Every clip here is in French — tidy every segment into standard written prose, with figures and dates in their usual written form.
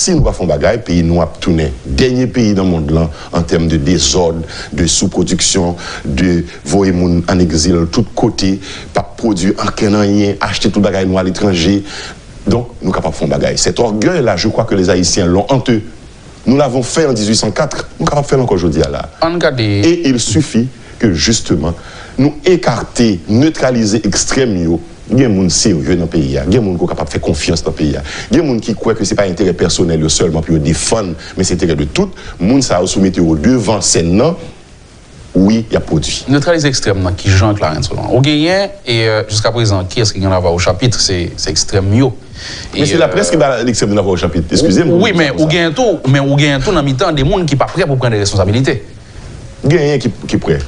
si nous faisons bagaille, pays nous a tourné dernier pays dans le monde là en termes de désordre, de sous-production, de voyer moun en exil de tous côtés, pas produire en rien, acheter tout bagaille nous à l'étranger. Donc nous sommes capables de faire bagaille. Cet orgueil là, je crois que les Haïtiens l'ont en eux. Nous l'avons fait en 1804, nous sommes capables de faire encore aujourd'hui là. Et il suffit que justement nous écarter, neutraliser extrême yo. Il y a des gens sérieux dans le pays, il y a des gens qui sont capables de faire confiance dans le pays, il y a des gens qui croient que ce n'est pas intérêt personnel seulement pour défendre, mais c'est intérêt de tout. Les gens ça soumettre devant scène, oui, il y a produit. Neutraliser extrême, qui Jean Clarence au gagné et jusqu'à présent, qui est-ce qu'il y en a au chapitre, c'est extrême mieux. Mais c'est la presse qui va l'extrême de l'avoir au chapitre, excusez-moi. Oui, mais au gain tout dans le mi-temps des gens qui ne sont pas prêts pour prendre des responsabilités. Il y a un qui est prêt.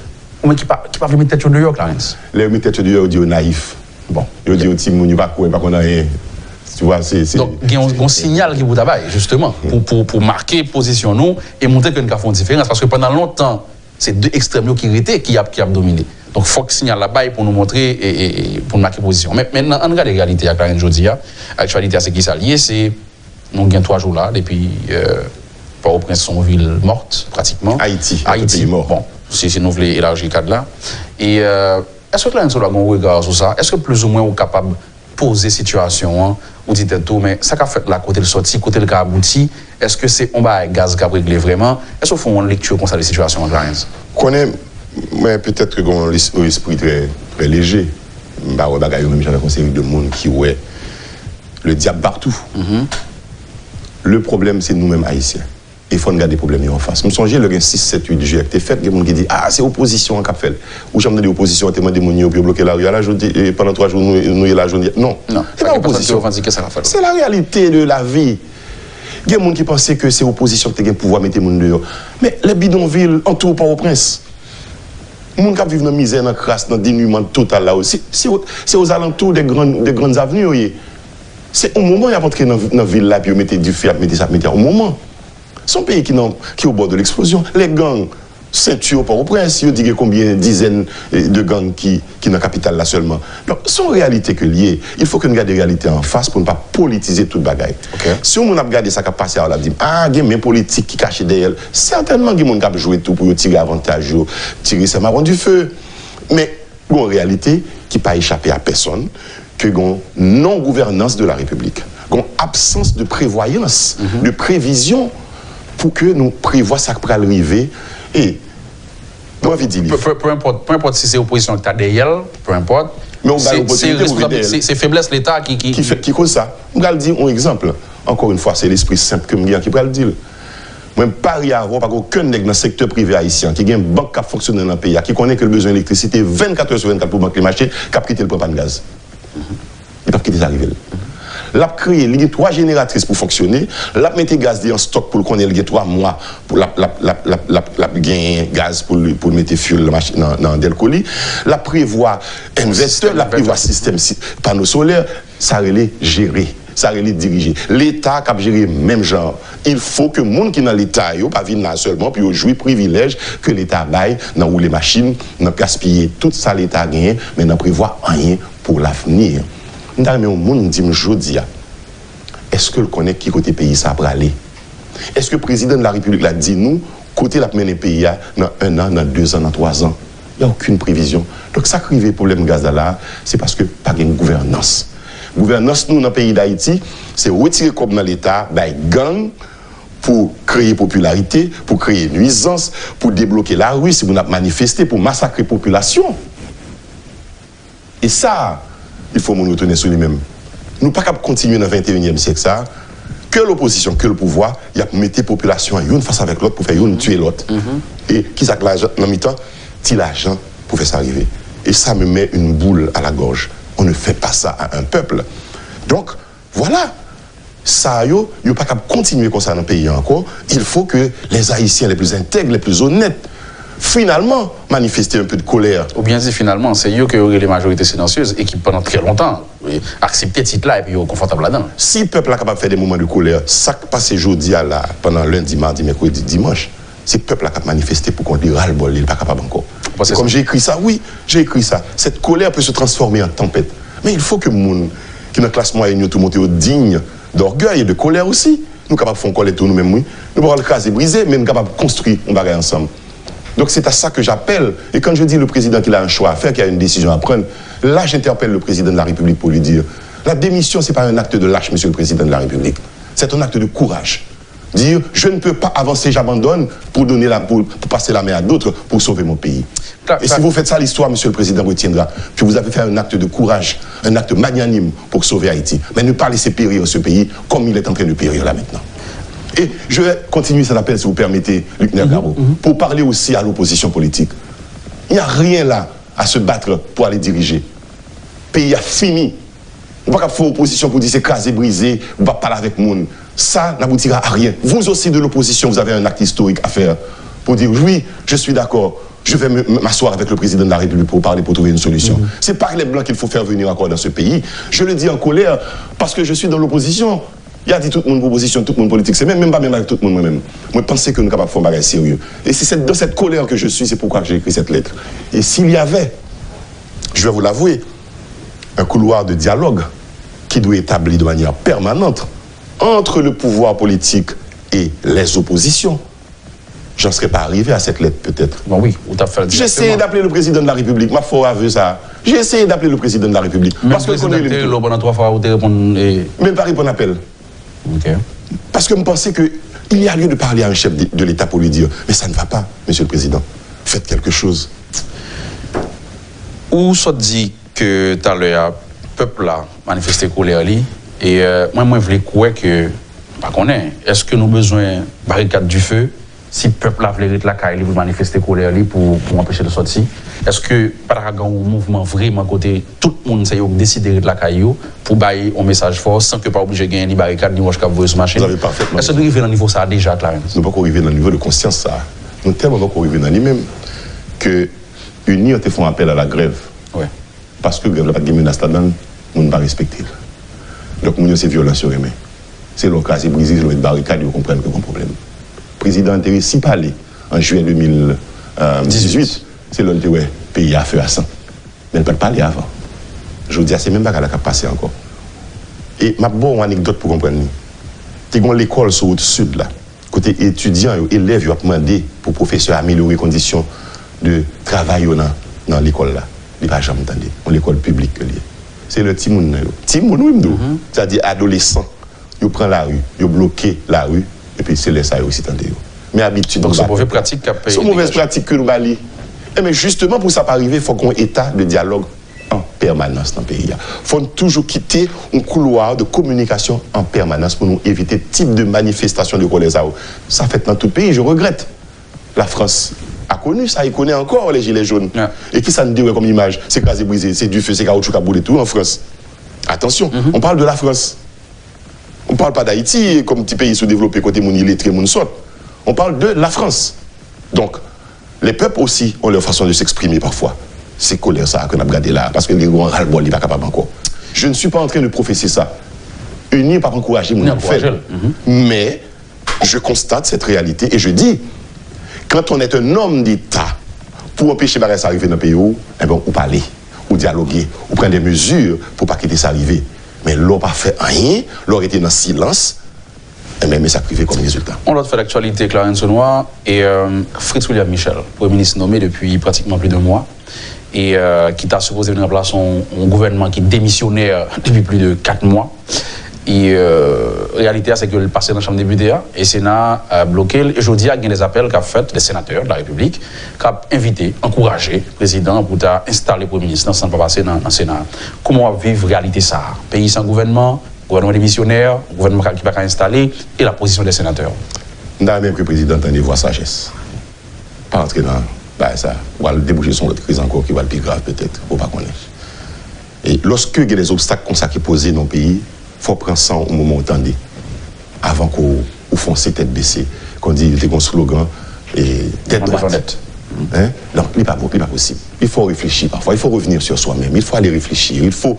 Mais qui ne pas mettre tête de dehors, Clarence. Les mettre tête de dehors, ils naïf. Bon, ils disent au petit moun, il va courir, pas qu'on a rien. Tu vois, c'est. Donc, il y a un signal qui vous travaille, justement, pour marquer position nous et montrer que nous avons une différence. Parce que pendant longtemps, c'est deux extrêmes qui étaient qui a dominé. Donc, il faut que signal là-bas pour nous montrer et pour marquer position. Mais maintenant, on regarde la réalité à Clarence Jodia. L'actualité, c'est qui s'allie, c'est. Nous avons 3 jours là, depuis. Port-au-Prince, son ville morte, pratiquement. Haïti, pays mort. Bon, si nous voulons élargir le cadre là. Et. Est-ce que là, nous avons un regard sur ça? Est-ce que plus ou moins vous êtes capable de poser la situation, ou dites tout, mais ça qu'a fait là, côté le sorti, côté le cas abouti, est-ce que c'est un gaz qui a réglé vraiment? Est-ce que vous faites une lecture comme ça de la situation en Clarence? Mais peut-être que un esprit très léger. Même j'avais conseillé de monde qui ouais le diable partout. Le problème, c'est nous-mêmes haïtiens. Il faut regarder les problèmes en face. Nous songeons le 6, 7, 8 juillet qui fait, il y a des gens qui disent ah, c'est l'opposition qui a fait. Ou j'ai demandé l'opposition, on demandé des gens pour bloquer la rue. Là, je dis, pendant 3 jours, nous sommes là, je dis non. C'est pas l'opposition. C'est la réalité de la vie. Il y a des gens qui pensaient que c'est l'opposition qui a le pouvoir de mettre les gens dehors. Mais les bidonvilles entourent Port-au-Prince. Les gens qui vivent dans la misère, dans la crasse, dans le dénuement total là aussi, c'est aux alentours des grandes avenues. C'est au moment où ils vont entrer dans la ville là, puis ils mettent du feu, mettre ça, au moment. Son pays qui est au bord de l'explosion. Les gangs, ceinture Port-au-Prince, ils disent combien de dizaines de gangs qui sont dans la capitale là seulement. Donc, c'est une réalité que liée. Il faut que nous gardions la réalité en face pour ne pas politiser toute bagaille. Okay. Si on a regardé ça qui a passé, on a dit ah, il y a des politiques qui cachent derrière. Certainement, il y a des gens qui ont joué tout pour tirer avantage, tirer ses marrons du feu. Mais il y a une réalité qui n'a pas échappé à personne, que y a une non-gouvernance de la République, une absence de prévoyance, de prévision, pour que nous prévoyons ça qui peut arriver. Et, peu importe si c'est l'opposition qui est derrière, peu importe. Mais c'est faiblesse de l'État qui cause ça. Je vais dire un exemple. Encore une fois, c'est l'esprit simple que je qui peut le dire. Moi, Paris avant, pas aucun nègre dans le secteur privé haïtien qui a une banque qui fonctionne dans le pays, qui connaît que le besoin d'électricité 24 heures sur 24 pour banquer les machines, qui a quitté le propane gaz. Il n'a pas quitté ça arrivé. L'a créé, il y a 3 génératrices pour fonctionner. L'a mis gaz en stock pour le connaître, il y a 3 mois pour la gagner gaz pour mettre fuel dans Delcoli. La prévoit investeur, la prévoit système panneau solaire, ça relève gérer, ça relève diriger. L'État qui a géré même genre. Il faut que les gens qui sont dans l'État ne pas venir seulement puis jouer privilège que l'État baille dans où les machines, dans gaspiller tout ça l'État gagne, mais n'en prévoit rien pour l'avenir. Dans le monde, dit aujourd'hui, est-ce que le connaît qui côté pays ça va aller? Est-ce que le président de la République l'a dit nous, côté la mener pays dans 1 an, dans 2 ans, dans 3 ans? Il n'y a aucune prévision. Donc, ça qui le problème gaz là, c'est parce que pas de gouvernance. Gouvernance, nous, dans le pays d'Haïti, c'est retirer comme dans l'État, gang, pour créer popularité, pour créer nuisance, pour débloquer la rue, si vous n'avez manifesté, pour massacrer la population. Et ça, il faut nous retourner sur lui-même. Nous ne pouvons pas continuer dans le 21e siècle ça, que l'opposition, que le pouvoir, il y a mettre la population une face avec l'autre pour faire une tuer l'autre. Et qui s'acclage l'argent dans le mi-temps, il l'argent pour faire ça arriver. Et ça me met une boule à la gorge. On ne fait pas ça à un peuple. Donc, voilà. Ça, il ne pas continuer comme ça dans le pays encore. Il faut que les Haïtiens les plus intègres, les plus honnêtes, finalement, manifester un peu de colère. Ou bien dit finalement, c'est eux qui auraient les majorités silencieuses et qui, pendant très longtemps, acceptaient ce titre-là et puis ils sont confortables là-dedans. Si le peuple est capable de faire des moments de colère, ça qui passe aujourd'hui là, pendant lundi, mardi, mercredi, dimanche, si le peuple est capable de manifester pour qu'on dise ras-le-bol, il n'est pas capable encore. Comme j'ai écrit ça, oui, j'ai écrit ça. Cette colère peut se transformer en tempête. Mais il faut que les gens qui sont dans la classe moyenne, tout le monde est digne d'orgueil et de colère aussi. nous sommes capables de faire coller tout nous-mêmes, oui. Nous pouvons le caser, briser, mais nous sommes capables de construire un bagage ensemble. Donc c'est à ça que j'appelle. Et quand je dis le président qu'il a un choix à faire, qu'il a une décision à prendre, là j'interpelle le président de la République pour lui dire, la démission, ce n'est pas un acte de lâche, monsieur le président de la République. C'est un acte de courage. Dire, je ne peux pas avancer, j'abandonne pour passer la main à d'autres pour sauver mon pays. Et si vous faites ça, l'histoire, monsieur le président, retiendra que vous avez fait un acte de courage, un acte magnanime pour sauver Haïti. Mais ne pas laisser périr ce pays comme il est en train de périr là maintenant. Et je vais continuer cet appel, si vous permettez, Luc Nergaro, pour parler aussi à l'opposition politique. Il n'y a rien là à se battre pour aller diriger. Le pays a fini. On ne peut pas faire opposition pour dire c'est crasé, brisé, on ne va pas parler avec le monde. Ça n'aboutira à rien. Vous aussi de l'opposition, vous avez un acte historique à faire pour dire oui, je suis d'accord, je vais m'asseoir avec le président de la République pour parler, pour trouver une solution. C'est pas les Blancs qu'il faut faire venir encore dans ce pays. Je le dis en colère parce que je suis dans l'opposition. Il y a dit tout le monde opposition, tout le monde politique. C'est même pas même avec tout le monde moi-même. Moi, je pensais que nous sommes capables de faire un bagage sérieux. Et c'est dans cette colère que je suis, c'est pourquoi j'ai écrit cette lettre. Et s'il y avait, je vais vous l'avouer, un couloir de dialogue qui doit être établi de manière permanente entre le pouvoir politique et les oppositions, je n'en serais pas arrivé à cette lettre peut-être. Bon, oui, vous avez fait j'ai essayé d'appeler le président de la République, ma foi a vu ça. J'ai essayé d'appeler le président de la République. Parce que le pendant 3 fois, vous répondez. Même pas répondre à l'appel. Okay. Parce que je pensais qu'il y a lieu de parler à un chef de l'État pour lui dire mais ça ne va pas, monsieur le président. Faites quelque chose. Ou soit dit que tout à l'heure, le peuple a manifesté colère. Et moi, je voulais croire que, est-ce que nous avons besoin de barricade du feu si le peuple a voulu la caille pour manifester colère pour empêcher de sortir? Est-ce que par un mouvement vraiment côté tout le monde a décidé de la caille pour bailler un message fort sans que pas obligé de gagner ni barricade ni roche vous sur machine? Vous avez parfaitement. Est-ce que nous arrivons à un niveau ça déjà Clarence? Nous ne pouvons pas arriver dans le niveau de conscience ça. Nous tellement pas arriver dans lui-même que unis ont fait un appel à la grève. Ouais. Parce que la grève n'a pas de menace là-dedans, nous ne pas respecter. Donc, nous, c'est violence sur les mains. C'est le cas, c'est brisé, c'est le barricade, vous comprenez que c'est un problème. Le président a si parlé en juillet 2018, c'est l'autre ouais, pays à feu à sang. Mais il ne peut pas parler avant. Je vous dis, c'est même pas qu'elle a passé encore. Et ma bonne anecdote pour comprendre. Tu as l'école sur le sud, là. Côté étudiants, élèves, ils ont demandé pour professeurs améliorer les conditions de travail dans l'école, là. Ils n'ont pas jamais entendu. L'école publique que c'est le Timoun. Timoun, oui, c'est-à-dire adolescent. Ils prennent la rue, ils bloquent la rue, et puis c'est laissé aussi tenter. Mais habitude. Donc c'est une mauvaise pratique qu'a payé. C'est une mauvaise pratique que nous bali. Mais justement, pour ça pas arriver, il faut qu'on ait un état de dialogue en permanence dans le pays. Il faut toujours quitter un couloir de communication en permanence pour nous éviter ce type de manifestation de colère. Ça fait dans tout le pays, je regrette. La France a connu ça, il connaît encore les gilets jaunes. Yeah. Et qui ça nous dit comme image? C'est crasé brisé, c'est du feu, c'est caoutchouc à bouler tout en France. Attention, on parle de la France. On ne parle pas d'Haïti comme petit pays sous-développé côté mon illettré, mon sort. On parle de la France. Donc, les peuples aussi ont leur façon de s'exprimer parfois. C'est colère ça qu'on a regardé là, parce que les grands ras-le-bol, il n'est pas capable encore. Je ne suis pas en train de professer ça. Unis pas encourager mon fait. Mais je constate cette réalité et je dis, quand on est un homme d'État, pour empêcher que ça arrive dans le pays, eh ben, on parler, ou dialoguer, ou prendre des mesures pour ne pas quitter ça arriver. Mais l'on n'a pas fait rien, l'on était dans le silence, et même ça privé comme résultat. On a fait l'actualité Clarence Noir et Fritz William Michel, Premier ministre nommé depuis pratiquement plus d'1 mois, et qui t'a supposé venir en place un gouvernement qui démissionnaire depuis plus de 4 mois. Et la réalité, c'est que le passé dans la Chambre des députés et le Sénat a bloqué. Et je dis, il y a des appels qu'a fait les sénateurs de la République, qui ont invité, encouragé le président pour installer le Premier ministre sans pas passer dans le Sénat. Comment vivre la réalité ça? Pays sans gouvernement démissionnaire, gouvernement qui va installer et la position des sénateurs. Même que le président entend des voix sagesse. Pas entrer dans ça, on va déboucher sur l'autre crise encore qui va le plus grave peut-être, faut pas connaître. Et lorsque il y a des obstacles comme ça qui posent dans le pays, il faut prendre ça au moment où on entendait. Avant qu'on fonce tête baissée, qu'on dit il y a un slogan et tête droite. Hein? Non, il n'est pas possible. Il faut réfléchir parfois, il faut revenir sur soi-même, il faut aller réfléchir, il faut.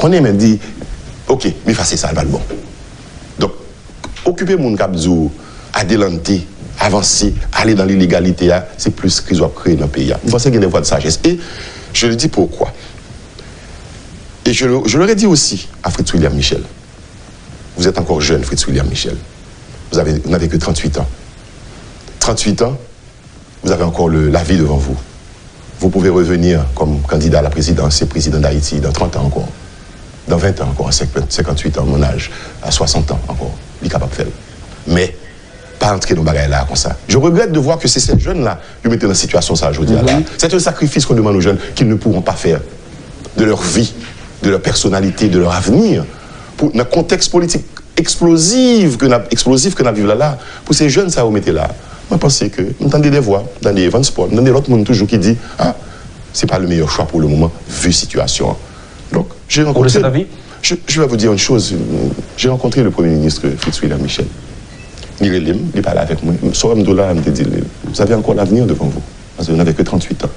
On est même dit, ok, mais c'est ça, le bon. Donc, occuper mon capzou, adelanter, avancer, aller dans l'illégalité, c'est plus ce qu'ils ont créé dans le pays. Je pense qu'il y a des voies de sagesse. Et je le dis pourquoi. Et je leur ai dit aussi à Fritz William Michel, vous êtes encore jeune, Fritz William Michel. Vous n'avez que 38 ans. 38 ans, vous avez encore la vie devant vous. Vous pouvez revenir comme candidat à la présidence et président d'Haïti dans 30 ans encore. Dans 20 ans encore, à 58 ans, mon âge, à 60 ans encore. Il est capable de faire. Mais, pas entrer dans le bagage là comme ça. Je regrette de voir que c'est ces jeunes-là qui mettent dans cette situation ça aujourd'hui. C'est un sacrifice qu'on demande aux jeunes qu'ils ne pourront pas faire de leur vie, de leur personnalité, de leur avenir, pour un contexte politique explosif que nous vivons là. Pour ces jeunes, ça vous mettez là. Je pense que nous entendons des voix, dans des events sport, nous entendons l'autre monde toujours qui dit ah, c'est pas le meilleur choix pour le moment, vu la situation. Donc, j'ai rencontré. Je vais vous dire une chose. J'ai rencontré le Premier ministre Fritz William Michel. Il parlait avec moi. Sur un dollar, il me dit vous avez encore l'avenir devant vous. Parce que vous n'avez que 38 ans.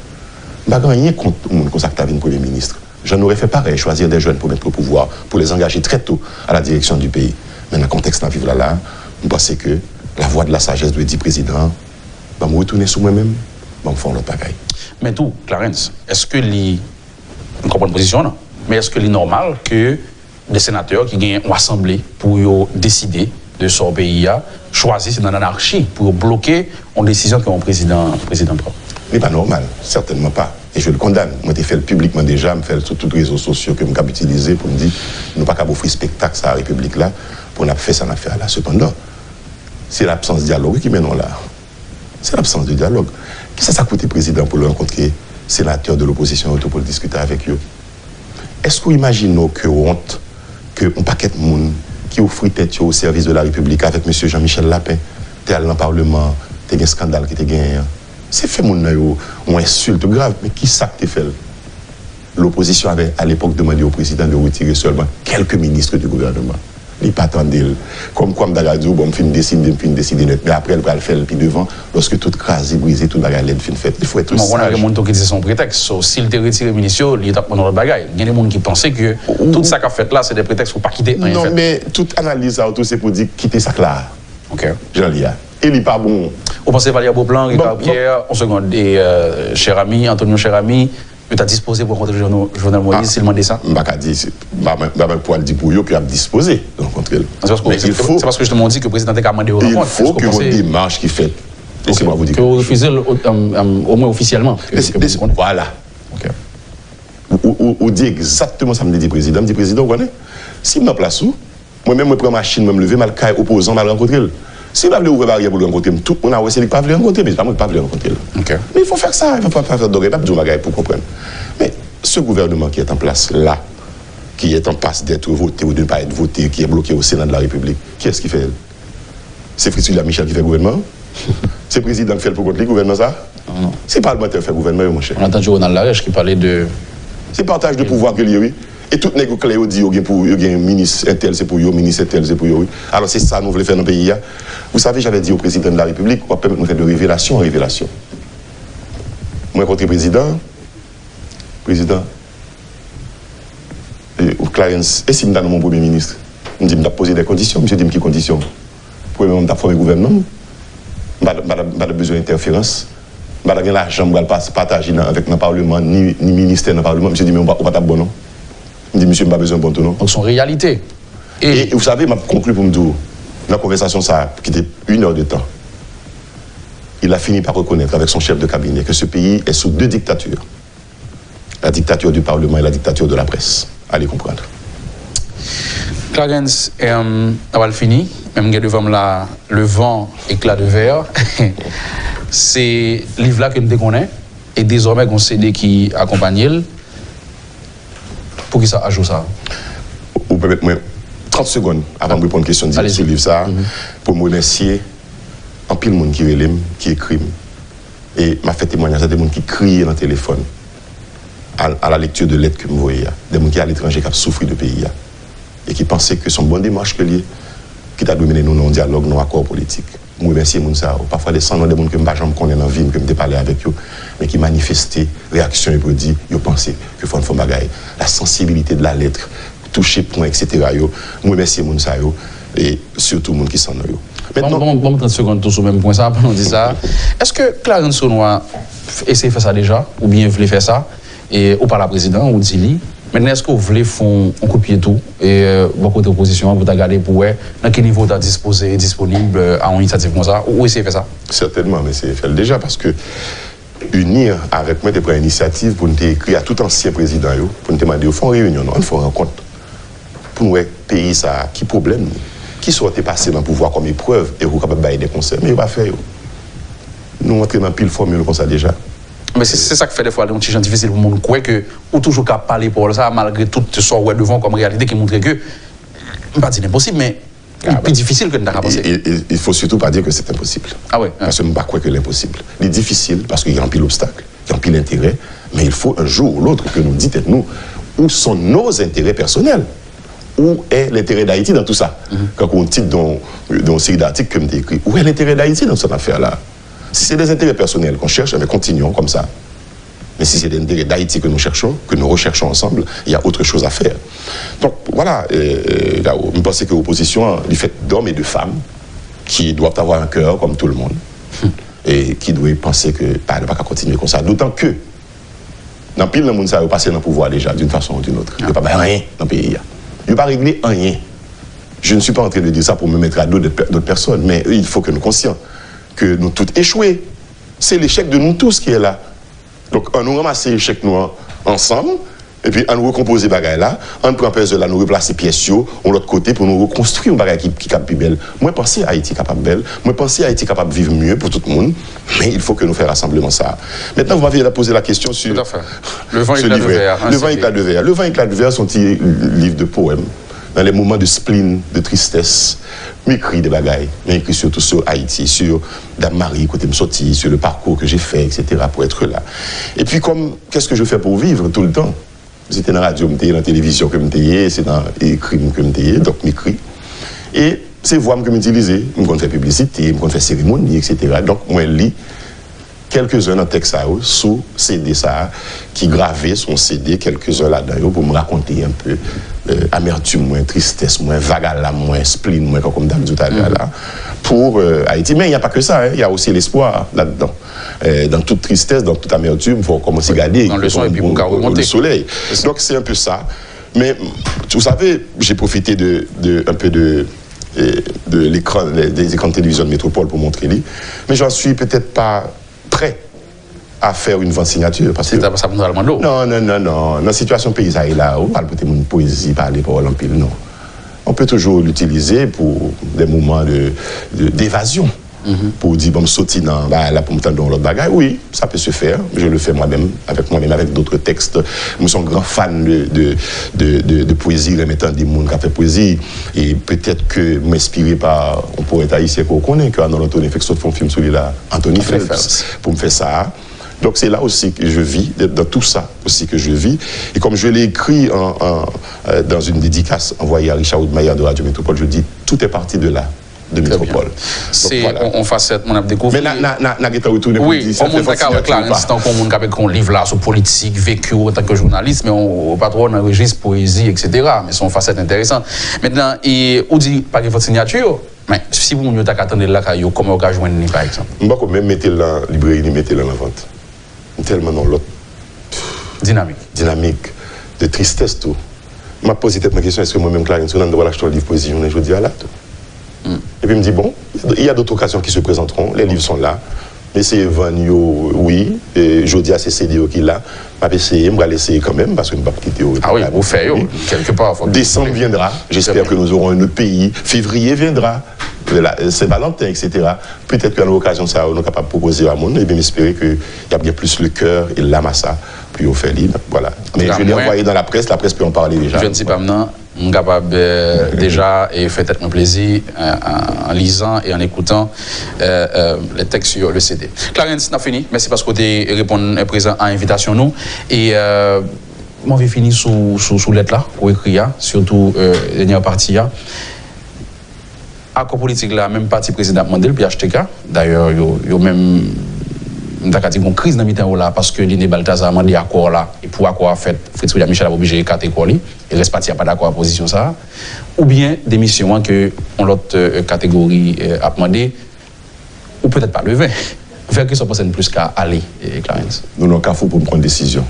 Je n'ai rien contre le monde qui a le Premier ministre. J'en aurais fait pareil, choisir des jeunes pour mettre au pouvoir, pour les engager très tôt à la direction du pays. Mais dans le contexte de la là, je pense que la voix de la sagesse doit dire président, je vais me retourner sur moi-même, je vais me faire l'autre bagaille. Mais tout, Clarence, est-ce que on comprend la position, non? Mais est-ce que c'est normal que des sénateurs qui gagnent une assemblée pour décider de son pays choisissent dans l'anarchie pour bloquer une décision que le président prend? Ce n'est pas normal, certainement pas. Et je le condamne. Moi, j'ai fait le publiquement déjà, je fait sur tous les réseaux sociaux que je peux utiliser pour me dire nous pas qu'à offrir spectacle à la République là, pour nous faire cette affaire là. Cependant, c'est l'absence de dialogue qui mène là. C'est l'absence de dialogue. Qu'est-ce que ça coûte au président pour le rencontrer, sénateur de l'opposition pour le discuter avec eux? Est-ce que vous imaginez que honte qu'un paquet de monde qui offre tête au service de la République avec M. Jean-Michel Lapin, tu es allé dans le Parlement, tu as un scandale qui t'a gagné? C'est fait mon insulte grave, mais qui ça que tu fait? L'opposition avait à l'époque demandé au président de retirer seulement quelques ministres du gouvernement. Il n'est pas attendu. Comme quoi, je dit, bon, je décider net. Mais après, il va le faire, puis devant, lorsque tout crase, brisé, tout bagage est fait. Il faut être sage. On a des gens qui disent son prétexte. S'il te retire les ministres, il est dans notre bagaille. Il y a des gens qui pensaient que tout ça qu'a fait là, c'est des prétextes pour ne pas quitter. Non, mais toute analyse, c'est pour dire quitter ça là. Ok. J'en lis. Et il n'est pas bon. Vous pensez Valérie Beauplan, Ricard Pierre, en seconde, et cher ami, Antonio cher ami, tu as disposé pour rencontrer Jovenel Moïse, s'il m'a dit ça? Je ne vais pas dire, je ne dire pour eux qu'il a disposé de rencontrer. C'est parce que je te dis que le président a demandé aux rencontres. Il faut que votre démarche qui fait. Laissez-moi vous dire. Que vous refusez au moins officiellement. Voilà. Ou dit exactement ça me dit le président. Je dis président, vous connaissez? Si je me place où, moi-même, je prends ma machine, je me lever, je vais opposant, je vais rencontrer. Si vous voulez ouvrir la barrière pour le rencontrer, tout le monde a essayé de ne pas le rencontrer, mais je ne vais pas le rencontrer. Okay. Mais il faut faire ça, il ne faut pas faire de pas dire bagaille pour comprendre. Mais ce gouvernement qui est en place là, qui est en passe d'être voté ou de ne pas être voté, qui est bloqué au Sénat de la République, qui est-ce qui fait? C'est Fritz William Michel qui fait le gouvernement? C'est le président qui fait le pour contre le gouvernement ça? Non. C'est le parlementaire qui fait le gouvernement, mon cher. On a entendu Ronald Larèche qui parlait de... C'est partage de pouvoir que oui. Et tout les gens dit qu'il y a un ministre intel, c'est pour eux, ministre intel, c'est pour eux. Alors c'est ça que nous voulons faire dans le pays. Vous savez, j'avais dit au président de la République, on va permettre de faire de révélation en révélation. Moi, j'ai rencontré le président, Clarence, et si je suis mon premier ministre, je me suis posé des conditions, je me dit quelles conditions? Premièrement, je former le gouvernement, je n'ai pas besoin d'interférence, je n'ai pas l'argent pour partager avec le Parlement, ni ministère dans le Parlement. Je me suis dit, mais on ne va pas bon, non? Je me dis, monsieur, je n'ai pas besoin de bon ton nom. Donc, son réalité. Et vous savez, je conclue pour me dire, la conversation, ça a quitté 1 heure de temps. Il a fini par reconnaître avec son chef de cabinet que ce pays est sous 2 dictatures. La dictature du Parlement et la dictature de la presse. Allez comprendre. Clarence, on va finir. Même devant le vent éclat de verre. C'est le livre-là que nous déconnons. Et désormais, on CD qui accompagne. Pour qui ça ajoute ça? Vous pouvez mettre 30 secondes avant de répondre à une question de ce livre ça, pour me remercier en pile de monde qui relève, qui écrit. Et m'a fait témoignage à des gens qui crient dans le téléphone à la lecture de lettres que je voyais. Des gens qui à l'étranger qui ont souffert de pays. Et qui pensaient que son bonne démarche que lié, qui t'a dominé nous dans dialogue, non accord politique. Je remercie les gens. Parfois, des centaines de gens que je ne connais pas dans la vie, que je parlé avec eux, mais qui manifestaient réaction et pour dire, ils pensaient que faut faire bagaille. La sensibilité de la lettre, toucher point, etc. Je remercie les gens et surtout les gens qui sont là. Maintenant, bon, 30 secondes tout sur le même point ça, on dit ça. Est-ce que Clarence Saunois essaie de faire ça déjà, ou bien voulait faire ça, ou par la présidente, ou dit Maintenant, est-ce que vous voulez faire un copier tout et beaucoup d'opposition, vous regardez pour dans quel niveau vous disposé disponible à une initiative comme ça ou essayer de faire ça? Certainement, mais c'est fait déjà parce que unir avec moi, de prendre une initiative pour nous écrire à tout ancien président, pour nous demander au fond réunion, on fait une rencontre pour nous payer ça, qui problème, qui soit passé dans le pouvoir comme épreuve et vous êtes capable de des conseils, mais il va faire. Nous entrons dans pile formule comme ça déjà. Mais c'est ça qui fait des fois des gens difficiles pour le monde croire que ou toujours qu'à parler pour ça malgré tout ce sort devant comme réalité qui montre que pas dire impossible mais plus difficile que nous avons pensé. Il faut surtout pas dire que c'est impossible. Ah oui. Parce que je ne pas croire que l'impossible. Il est difficile parce qu'il y a un pile obstacle, il y a un pile intérêt, mais il faut un jour ou l'autre que nous dites nous où sont nos intérêts personnels. Où est l'intérêt d'Haïti dans tout ça? Quand on titre dans une série d'articles que je écrit, où est l'intérêt d'Haïti dans cette affaire-là? Si c'est des intérêts personnels qu'on cherche, mais continuons comme ça. Mais si c'est des intérêts d'Haïti que nous cherchons, que nous recherchons ensemble, il y a autre chose à faire. Donc voilà, je pense que l'opposition, du fait d'hommes et de femmes, qui doivent avoir un cœur comme tout le monde, et qui doivent penser que pas ne pas continuer comme ça. D'autant que, dans pile le monde, ça va passer dans le pouvoir déjà, d'une façon ou d'une autre. Il n'y a pas rien dans le pays. Il n'y a pas réglé rien. Je ne suis pas en train de dire ça pour me mettre à dos d'autres personnes, mais il faut que nous conscients que nous tous échoués. C'est l'échec de nous tous qui est là. Donc, on nous ramasse l'échec nous ensemble, et puis on nous recompose les bagages là, on prend pièces là, nous replace pièces sur l'autre côté pour nous reconstruire un bagage qui est plus belle. Moi, je pense à Haïti capable belle, moi, je pense à Haïti capable de vivre mieux pour tout le monde, mais il faut que nous fassions rassemblement ça. Maintenant, vous m'avez posé la question sur. Tout à fait. Le vent éclat de verre. Le vent éclat de verre. Le vent éclat de verre, c'est un petit livre de poèmes. Dans les moments de spleen, de tristesse, m'écrit des bagailles, m'écrit surtout sur Haïti, sur Dame Marie, côté me sorti, sur le parcours que j'ai fait, etc., pour être là. Et puis, qu'est-ce que je fais pour vivre tout le temps? C'était dans la radio, dans la télévision que c'est dans les crimes que donc m'écrit. Et c'est voix que m'utiliser, je me fais publicité, je me fais cérémonie, etc. Donc, moi, je lis quelques-uns dans le texte sous CD ça, qui gravait son CD, quelques-uns là-dedans, pour me raconter un peu amertume, moins tristesse, moins vague à l'âme, moins spleen, moins comme d'hab tout à l'heure là, pour Haïti. Mais il n'y a pas que ça, il y a aussi l'espoir là-dedans. Dans toute tristesse, dans toute amertume, il faut commencer à garder dans le son et puis pour remonter. Le soleil. Donc c'est un peu ça. Mais vous savez, j'ai profité un peu de l'écran, des écrans de télévision de Métropole pour montrer les. Mais j'en suis peut-être pas prêt à faire une vente signature. Parce que ça prendra le l'eau. Non. Dans la situation paysanne, là, on parle peut-être de poésie, parler par l'empile, non. On peut toujours l'utiliser pour des moments d'évasion. Pour dire, bon, sauter dans, là, pour me tendre dans l'autre bagaille. Oui, ça peut se faire. Je le fais moi-même, avec d'autres textes. Nous sommes grands fans de poésie, remettant des mondes qui ont fait poésie. Et peut-être que m'inspiré par un poète haïtien qu'on connaît, que Anthony fait un film sur lui là, Anthony Phelps, pour me faire ça. Donc c'est là aussi que je vis, dans tout ça aussi que je vis. Et comme je l'ai écrit dans une dédicace envoyée à Richard Oudmayer de Radio Métropole, je dis, tout est parti de là. De Métropole. C'est on facette mon a découvert. Mais n'a pas retourné pour dire ça. Oui, on monte avec Clarence tant qu'on monte avec un livre là sur politique, vécu en tant que journaliste, mais on pas trop dans le registre poésie, etc. Mais c'est une facette intéressante. Maintenant, on dit pas votre signature, mais si vous n'avez pas attendu là, comment vous joindre par exemple? On va même mettre la librairie, mettre la vente. Tellement dans l'autre. Dynamique, de tristesse tout. Je me pose peut-être ma question, est-ce que moi-même Clarence, on doit acheter un livre poésie, je dis à là tout. Et puis il me dit, bon, il y a d'autres occasions qui se présenteront, les livres sont là, mais c'est Vanyo, oui, et je dis à ces CD qui là, je vais essayer, je vais l'essayer quand même, parce que je ne vais pas quitter. Ah oui, vous faites, quelque part. Décembre viendra, j'espère que nous aurons un autre pays, février viendra, Saint-Valentin, etc. Peut-être qu'à l'occasion, ça, on est capable de proposer à monde, et bien espérer qu'il y a bien plus le cœur et l'âme à ça, puis on fait libre, voilà. Mais je l'ai envoyé dans la presse peut en parler déjà. Je ne sais pas maintenant. Je suis capable déjà et fait être un plaisir en lisant et en écoutant les textes sur le CD. Clarence, n'a fini. Merci parce que tu as répondu présent à l'invitation nous. Et moi, je vais finir sous lettre là pour écrire, surtout la dernière partie. Accord politique là, même parti président Mandel, puis HTK. D'ailleurs, il y a même une crise dans le là parce que l'Iné Balthazar a demandé accord là et pour accord fait Fritz William Michel a obligé de quatre écoles et reste parti pas d'accord à position ça ou bien des missions que on l'autre catégorie a demandé ou peut-être pas le 20 faire que ça passe plus qu'à aller Clarence. Nous n'avons qu'à faire pour prendre une décision.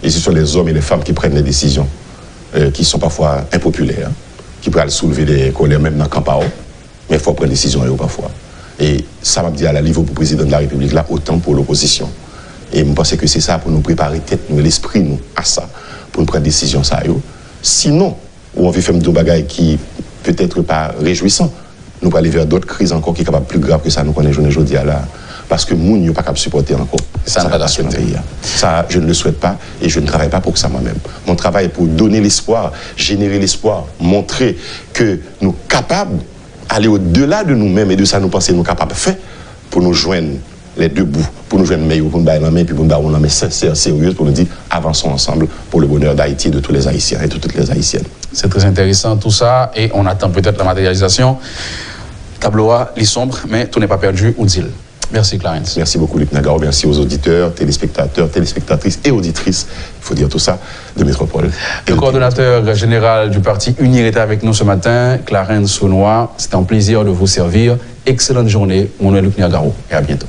Et ce sont les hommes et les femmes qui prennent les décisions, qui sont parfois impopulaires, qui peuvent soulever des colères même dans le camp, mais il faut prendre des décisions parfois. Et ça m'a dit à la niveau pour le président de la République, là, autant pour l'opposition. Et je pense que c'est ça pour nous préparer tête, nous, l'esprit, nous, à ça, pour nous prendre des décisions, ça. Sinon, on veut faire des bagailles qui peut-être pas réjouissants, nous allons aller vers d'autres crises encore qui sont capables plus graves que ça, nous connaissons aujourd'hui là. Parce que nous, nous pas capable de supporter encore. Ça n'a pas d'assurance. Ça, je ne le souhaite pas et je ne travaille pas pour ça moi-même. Mon travail est pour donner l'espoir, générer l'espoir, montrer que nous sommes capables d'aller au-delà de nous-mêmes et de ça nous penser nous capables de faire pour nous joindre les deux bouts, pour nous joindre meilleurs, pour nous bailler la main, puis pour nous bailler la main sincère, sérieuse, pour nous dire avançons ensemble pour le bonheur d'Haïti et de tous les Haïtiens et de toutes les Haïtiennes. C'est très intéressant tout ça et on attend peut-être la matérialisation. Tableau A, lit sombre, mais tout n'est pas perdu, ou dit-il. Merci Clarence. Merci beaucoup Luc Nagaro, merci aux auditeurs, téléspectateurs, téléspectatrices et auditrices, il faut dire tout ça, de Métropole. Le coordonnateur général du parti UNIR était avec nous ce matin, Clarence Sounois. C'est un plaisir de vous servir. Excellente journée, mon nom est Luc Nagaro et à bientôt.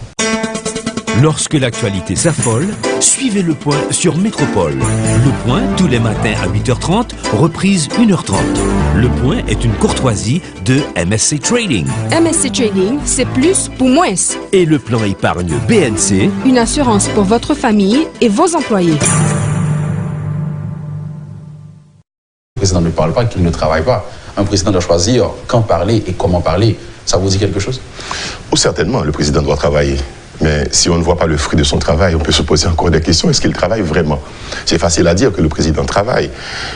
Lorsque l'actualité s'affole, suivez le point sur Métropole. Le point tous les matins à 8h30, reprise 1h30. Le point est une courtoisie de MSC Trading. MSC Trading, c'est plus pour moins. Et le plan épargne BNC, une assurance pour votre famille et vos employés. Le président ne parle pas qu'il ne travaille pas. Un président doit choisir quand parler et comment parler. Ça vous dit quelque chose? Ou certainement, le président doit travailler. Mais si on ne voit pas le fruit de son travail, on peut se poser encore des questions. Est-ce qu'il travaille vraiment? C'est facile à dire que le président travaille.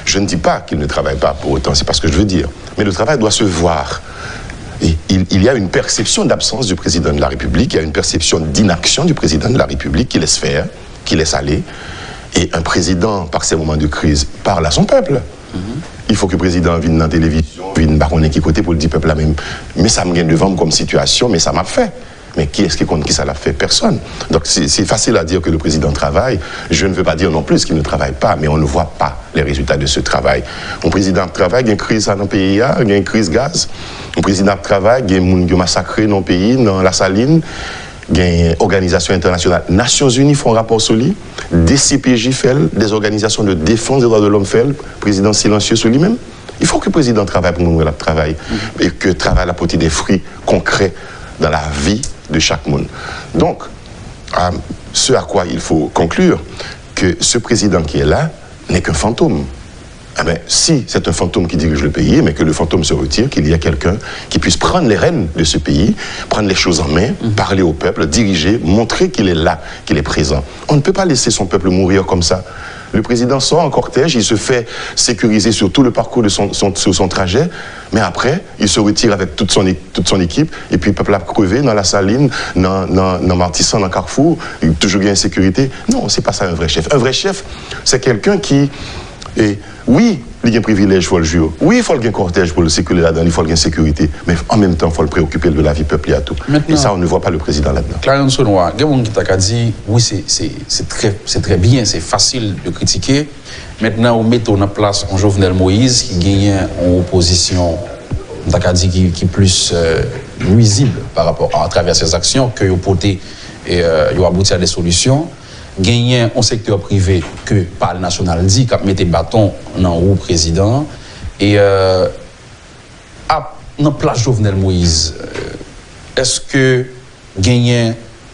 Je ne dis pas qu'il ne travaille pas pour autant, c'est pas ce que je veux dire. Mais le travail doit se voir. Et il y a une perception d'absence du président de la République, il y a une perception d'inaction du président de la République qui laisse faire, qui laisse aller. Et un président, par ces moments de crise, parle à son peuple. Il faut que le président vienne dans la télévision, vienne baronner qui côté pour le dire peuple là même. Mais ça me gagne devant comme situation, mais ça m'a fait. Mais qui est-ce qui compte qui ça l'a fait? Personne. Donc c'est facile à dire que le président travaille. Je ne veux pas dire non plus qu'il ne travaille pas, mais on ne voit pas les résultats de ce travail. Un président travaille, il y a une crise dans le pays, il y a une crise gaz. Un président travaille, il y a des gens qui massacrés dans le pays, dans la saline. Il y a une organisation internationale. Nations Unies font un rapport sur lui. Des CPJ fait, des organisations de défense des droits de l'homme fait, le président silencieux sur lui-même. Il faut que le président travaille pour nous travailler et que le travail apporte des fruits concrets dans la vie de chaque monde. Donc, ce à quoi il faut conclure, que ce président qui est là n'est qu'un fantôme. Ah ben, si c'est un fantôme qui dirige le pays, mais que le fantôme se retire, qu'il y a quelqu'un qui puisse prendre les rênes de ce pays, prendre les choses en main, parler au peuple, diriger, montrer qu'il est là, qu'il est présent. On ne peut pas laisser son peuple mourir comme ça. Le président sort en cortège, il se fait sécuriser sur tout le parcours de son trajet, mais après, il se retire avec toute son équipe, et puis le peuple a crevé dans la saline, dans Martissan, dans Carrefour, toujours bien en sécurité. Non, c'est pas ça un vrai chef. Un vrai chef, c'est quelqu'un qui... oui, il y a un privilège, il faut le jouer. Oui, il faut le cortège pour le sécuriser là-dedans, il faut le sécurité. Mais en même temps, il faut le préoccuper de la vie peuple et à tout. Maintenant, et ça, on ne voit pas le président là-dedans. Clarence Sounois, il y a des gens qui t'ont dit, oui, c'est très bien, c'est facile de critiquer. Maintenant, on met en place un Jovenel Moïse qui gagne en opposition, qui est plus nuisible par rapport à travers ses actions, que vous portez et vous aboutit à des solutions. Gagner un secteur privé que par le national dit qu'a mis des bâtons dans le président et dans place Jovenel Moïse est-ce que gagner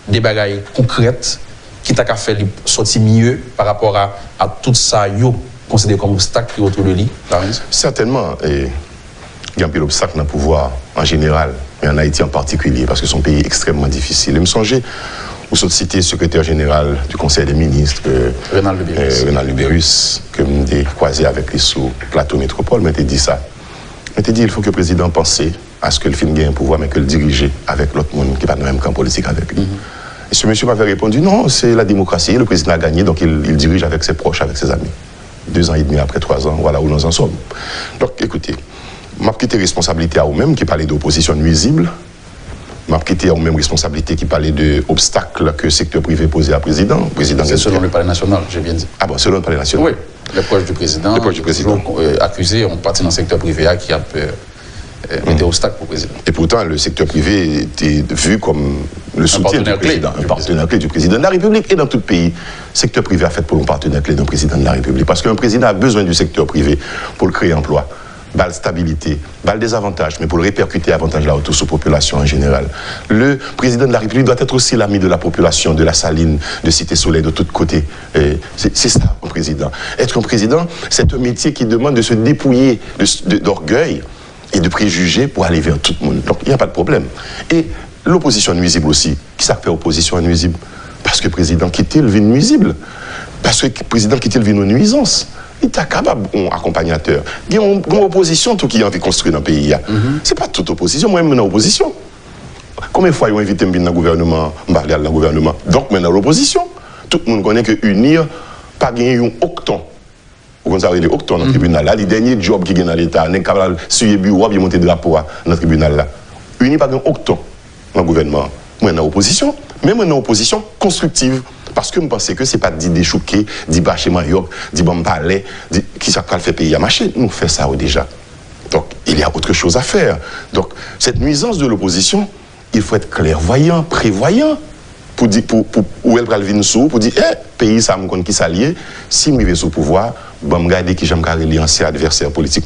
des bagailles concrètes qui t'a fait sortir mieux par rapport à tout ça yo considéré comme obstacle autour de lui? Certainement, et il y a un peu d'obstacle dans le pouvoir en général, mais en Haïti en particulier, parce que son pays est extrêmement difficile. Et me songer ou cette cité secrétaire général du Conseil des ministres, Renal Lubérus, que j'ai croisé avec les sous plateau métropole, m'a dit ça. M'a dit il faut que le président pense à ce que le film gagne un pouvoir, mais que le diriger avec l'autre monde qui n'est pas dans le même camp politique avec lui. Et ce monsieur m'avait répondu non, c'est la démocratie, le président a gagné, donc il dirige avec ses proches, avec ses amis. 2 ans et demi après 3 ans, voilà où nous en sommes. Donc écoutez, m'a quitté responsabilité à vous-même qui parlait d'opposition nuisible. M'a quitté à vous-même responsabilité qui parlait d'obstacles que le secteur privé posait à président. C'est selon le palais national, j'ai bien dit. Ah bon, selon le palais national. Oui, les proches du président. Les proches du président. Accusés, on partit dans le secteur privé qui a mettait obstacle pour le président. Et pourtant, le secteur privé était vu comme le soutien du président, un partenaire clé du président de la République. Et dans tout le pays, le secteur privé a fait pour le partenaire clé d'un président de la République. Parce qu'un président a besoin du secteur privé pour le créer emploi, la stabilité, des avantages, mais pour le répercuter avantage là autour sur la population en général. Le président de la République doit être aussi l'ami de la population, de la Saline, de Cité-Soleil, de tous côtés. C'est ça, un président. Être un président, c'est un métier qui demande de se dépouiller d'orgueil et de préjugés pour aller vers tout le monde. Donc, il n'y a pas de problème. Et l'opposition nuisible aussi. Qui ça fait opposition nuisible? Parce que le président quitte-t-il vient nuisible. Parce que le président quitte-t-il vient une nuisance. Il est capable, un accompagnateur. Il y a une opposition tout qui a envie de construire dans le pays. Ce n'est pas toute opposition, moi-même dans l'opposition. Combien de fois ils ont invité dans le gouvernement, dans le gouvernement? Donc, maintenant, l'opposition. Tout le monde connaît que unir, pas gagner un octon. Vous savez, les octons dans le tribunal là, les derniers jobs qui gagnent dans l'État, n'est capable de suivre le bureau, de monter de drapeau dans le tribunal là. Unis pas un octon dans le gouvernement. Moi, dans l'opposition, mais moi, dans l'opposition constructive. Parce que je pense que ce n'est pas d'idées choquées, d'y bâcher Mayok, d'y parler, qui ça fait payer à marcher. Nous faisons ça déjà. Donc, il y a autre chose à faire. Donc, cette nuisance de l'opposition, il faut être clairvoyant, prévoyant, pour dire, où elle va le venir sous, pour dire, pays, ça me compte qui s'allie, si je vais sous pouvoir, je vais regarder qui j'aime carrément les anciens adversaires politiques,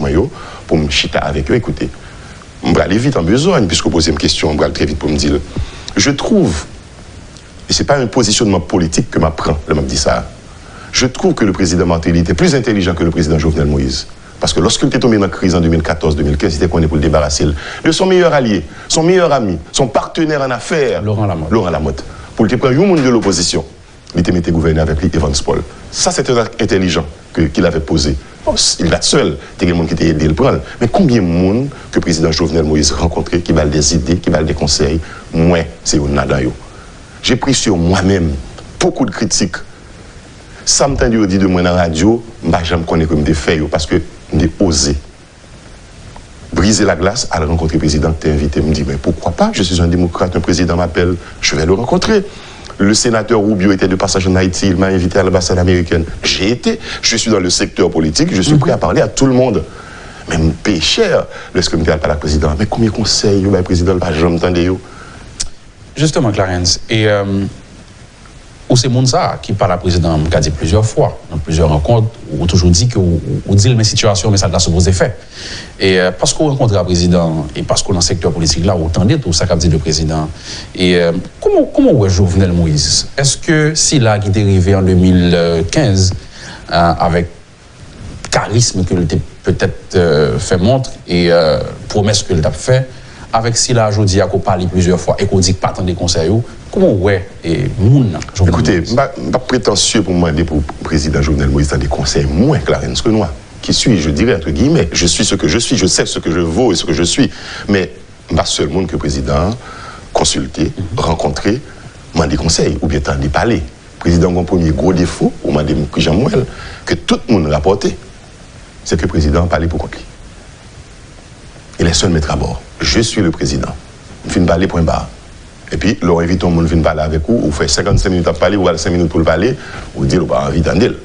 pour me chiter avec eux. Écoutez, je vais aller vite en besogne, puisque vous posez une question, je vais aller très vite pour me dire. Je trouve, et ce n'est pas un positionnement politique que m'apprend, le m'a dit ça, je trouve que le président Martelly était plus intelligent que le président Jovenel Moïse. Parce que lorsqu'il était tombé dans la crise en 2014-2015, il était connu pour le débarrasser de son meilleur allié, son meilleur ami, son partenaire en affaires, Laurent Lamotte. Pour le prendre un monde de l'opposition, il était mis gouverner avec lui, Evans Paul. Ça, c'était intelligent qu'il avait posé. Bon, il est seul, il y a des gens qui étaient aidés à le prendre. Mais combien de monde que le président Jovenel Moïse a rencontré, qui valent des idées, qui valent des conseils? Moi, c'est un nadayo. J'ai pris sur moi-même beaucoup de critiques. Ça me tendait dit de moi dans la radio, je me connais comme des faits, parce que j'ai osé briser la glace, aller rencontrer le président, t'es invité, me dit, mais pourquoi pas? Je suis un démocrate, un président m'appelle, je vais le rencontrer. Le sénateur Rubio était de passage en Haïti, il m'a invité à l'ambassade américaine. J'ai été, je suis dans le secteur politique, je suis prêt à parler à tout le monde. Même pécheur, lorsque je me dis à la président, mais combien de conseils, le président, je m'entendais. Justement, Clarence, et où c'est Mounsa qui parle à la président, m'a dit plusieurs fois, dans plusieurs rencontres, où toujours dit que vous dit mes situations, mais ça doit se poser fait. Et parce qu'on rencontre le président, et parce qu'on est dans le secteur politique là, autant dit tout ça qu'a dit le président. Et comment est Jovenel Moïse? Est-ce que s'il a quitté arrivé en 2015, avec charisme qu'il a peut-être fait montre, et promesse qu'il a fait, avec s'il a aujourd'hui qu'on parle plusieurs fois et qu'on dit pas tant des conseils, comment ouais et moun? Écoutez, pas prétentieux pour demander pour le président Jovenel Moïse dans des conseils moins Clarence que moi. Qui suis, je dirais entre guillemets, je suis ce que je suis, je sais ce que je vaux et ce que je suis. Mais pas seul monde que le président consulter, rencontrer, demander des conseils ou bien tant de parler. Le président a un premier gros défaut, ou m'a dit Jean-Mouel, que tout le monde rapporté, c'est que le président parlait pour contre lui. Il est seul maître à bord. Je suis le président. Je viens parler, point barre. Et puis, l'on invite tout le monde à venir parler avec vous, ou fait 55 minutes à parler, ou 5 minutes pour le parler, ou dire, pas envie d'entendre.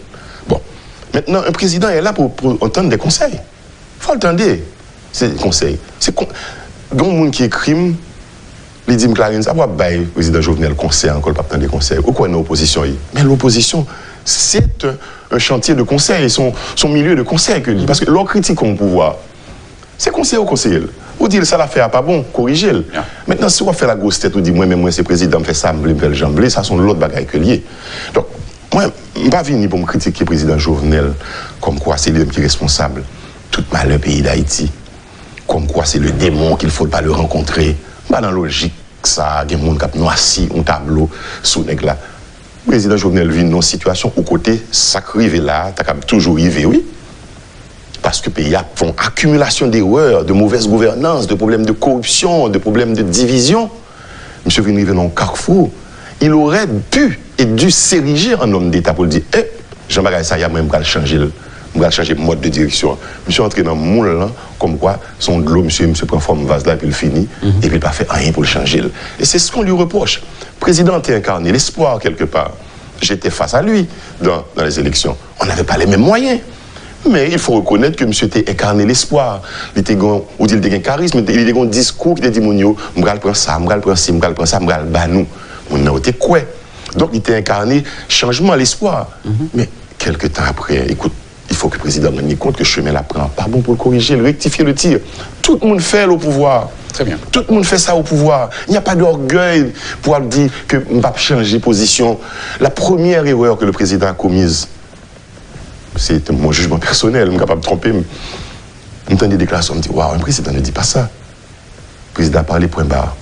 Bon. Maintenant, un président est là pour entendre des conseils. Il faut entendre ces conseils. C'est quand un monde qui écrit, il dit, Clarence, ça va le président Jovenel conseil encore, pas entendre des conseils. Ou quoi, une opposition? Mais l'opposition, c'est un chantier de conseil, son milieu de conseil que lui. Parce que l'on critique au pouvoir. C'est conseiller ou conseiller. Ou dire ça l'a fait pas bon, corrigez-le. Yeah. Maintenant, si on fait la grosse tête, ou dit moi, c'est président, fait ça, me fait le jamblé, ça sont l'autre bagaille que lié. Donc, moi, je ne vais pas venir pour me critiquer le président Jovenel, comme quoi c'est lui qui est responsable. Tout mal le pays d'Haïti. Comme quoi c'est le démon qu'il ne faut pas le rencontrer. Pas dans la logique, ça, il y a des gens qui ont noirci un tableau sous nègre là. Le président Jovenel vit dans une situation où côté, ça arrive là, tu as toujours arrivé, oui. Parce que les pays font accumulation d'erreurs, de mauvaise gouvernance, de problèmes de corruption, de problèmes de division. Monsieur vient arriver dans un carrefour. Il aurait pu et dû s'ériger en homme d'État pour dire Jean-Baptiste Saya, moi, je vais changer le mode de direction. Monsieur entré dans le moule, comme quoi, son de l'eau, monsieur prend forme vase là, et puis il finit, et puis il n'a pas fait rien pour le changer. Et c'est ce qu'on lui reproche. Le président a incarné l'espoir quelque part. J'étais face à lui dans les élections. On n'avait pas les mêmes moyens. Mais il faut reconnaître que monsieur était incarné l'espoir. Il était un charisme, il était un discours qui était dit, je vais prendre ça, je vais prendre ça, je vais prendre ça, je vais prendre nous. On a été quoi? Donc il était incarné changement, l'espoir. Mais quelques temps après, écoute, il faut que le président me rende compte que le chemin là prend pas bon pour le corriger, le rectifier, le tir. Tout le monde fait au pouvoir. Très bien. Tout le monde fait ça au pouvoir. Il n'y a pas d'orgueil pour dire que je ne vais pas changer de position. La première erreur que le président a commise, c'est mon jugement personnel, je suis capable de tromper. Je entends des déclarations, je me dis, waouh, un président ne dit pas ça. Le président a parlé point barre.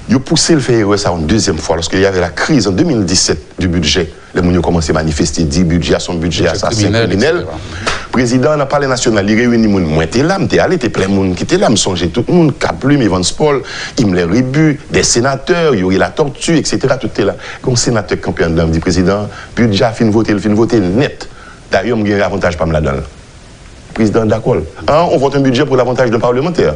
Il a poussé le fait erreur ça une deuxième fois, lorsqu'il y avait la crise en 2017 du budget. Les gens ont commencé à manifester, dit budget à son budget, assassin criminel. Le président n'a pas les nationales, il réunit les gens. Moi, j'étais là, j'étais allé, j'étais plein de monde qui était là, je songeais tout le monde, Caplume, Evans Paul, Himmler Ribu, des sénateurs, Yuri La Tortue, etc. Tout était là. Comme sénateur campagne me dit, président, budget fin voté net. D'ailleurs, j'ai un avantage pas me là-dedans. Président, d'accord. On vote un budget pour l'avantage d'un parlementaire.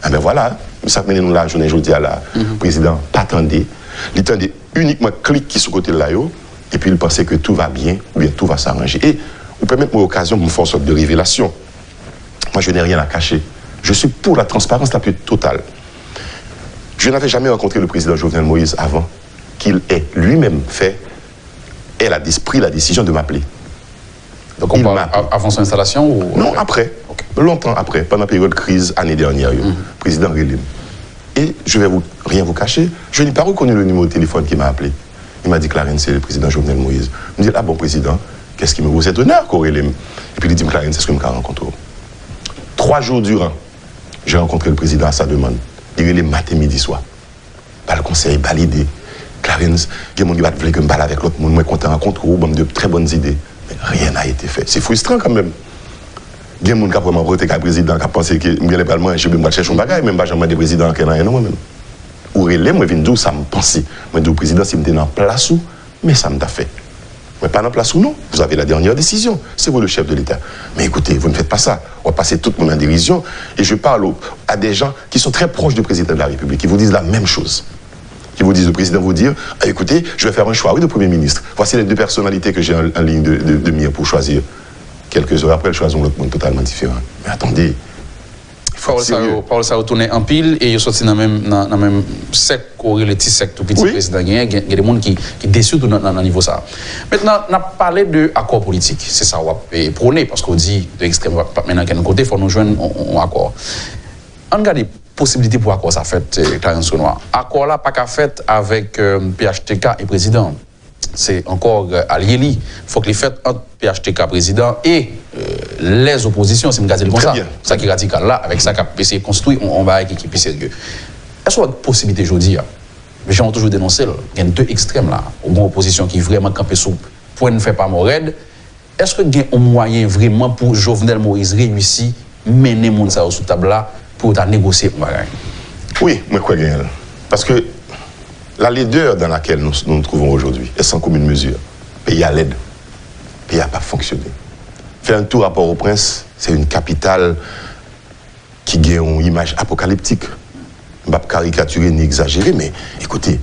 Ah ben voilà, ça mène nous la journée aujourd'hui à la président, pas attendez. Il attendait uniquement clic qui sur côté là, et puis il pensait que tout va bien, ou bien tout va s'arranger. Et vous permettez-moi l'occasion de me faire une sorte de révélation. Moi, je n'ai rien à cacher. Je suis pour la transparence la plus totale. Je n'avais jamais rencontré le président Jovenel Moïse avant qu'il ait lui-même pris la décision de m'appeler. Donc on parle avant son installation ou... Non, après. Okay. Longtemps après, pendant la période de crise, année dernière, président Rélim. Et je vais rien vous cacher, je n'ai pas reconnu le numéro de téléphone qui m'a appelé. Il m'a dit, Clarence, c'est le président Jovenel Moïse. Il me dit, ah bon, président, qu'est-ce qui me vaut cet honneur, Rélim? Et puis il dit, Clarence, c'est ce que je me rencontre. 3 jours durant, j'ai rencontré le président à sa demande. Il est matin, midi, soir. Par le conseil, validé. Clarence, il y a des gens qui veulent que je parle avec l'autre monde, moi, content de rencontrer, de très bonnes idées. Mais rien n'a été fait. C'est frustrant quand même. Il y a des gens qui ont vraiment voté avec le président, qui ont pensé que je vais chercher un bagage, même pas jamais des présidents qui n'ont rien moi-même. Ou relais, moi, je viens ça me pensait. Moi, je dis au président, si je suis en place où, mais ça me t'a fait. Mais pas en place où, non. Vous avez la dernière décision. C'est vous le chef de l'État. Mais écoutez, vous ne faites pas ça. On va passer tout le monde en dérision. Et je parle à des gens qui sont très proches du président de la République, qui vous disent la même chose. Qui vous disent, le président vous dire, ah, écoutez, je vais faire un choix, oui, de Premier ministre. Voici les 2 personnalités que j'ai en ligne de mire pour choisir. Quelques heures après, le choisissons l'autre monde totalement différent. Mais attendez, Paul ça retourné en pile et il sorti dans même sec, les petits secs tout petit président. Il y a des gens qui déçus dans le niveau ça. Maintenant, on a parlé de accord politique. C'est ça, on va prôner parce qu'on dit de l'extrême maintenant qu'à côté, il faut nous joindre un accord. On regarde les possibilités pour accord ça fait, Clarence Renoir. Accord là, pas qu'à fait avec PHTK et président. C'est encore allié. Il faut que les fêtes entre PHTK président et les oppositions, c'est me garder comme ça. Ça qui est radical là, avec ça qui a essayé de construire, on va avec équipe sérieux. Est-ce qu'il y a une possibilité aujourd'hui? Les gens ont toujours dénoncé, il y a 2 extrêmes là. Une opposition qui est vraiment campée sous point ne fait pas mon raid. Est-ce qu'il y a un moyen vraiment pour Jovenel Moïse réussir mener mon ça sous table là pour négocier? Oui, moi je crois bien. Parce que la laideur dans laquelle nous trouvons aujourd'hui est sans commune mesure. Le pays à l'aide. Le pays n'a pas fonctionné. Faire un tour à Port-au-Prince, c'est une capitale qui a une image apocalyptique. Je ne vais pas caricaturer ni exagérer, mais écoutez,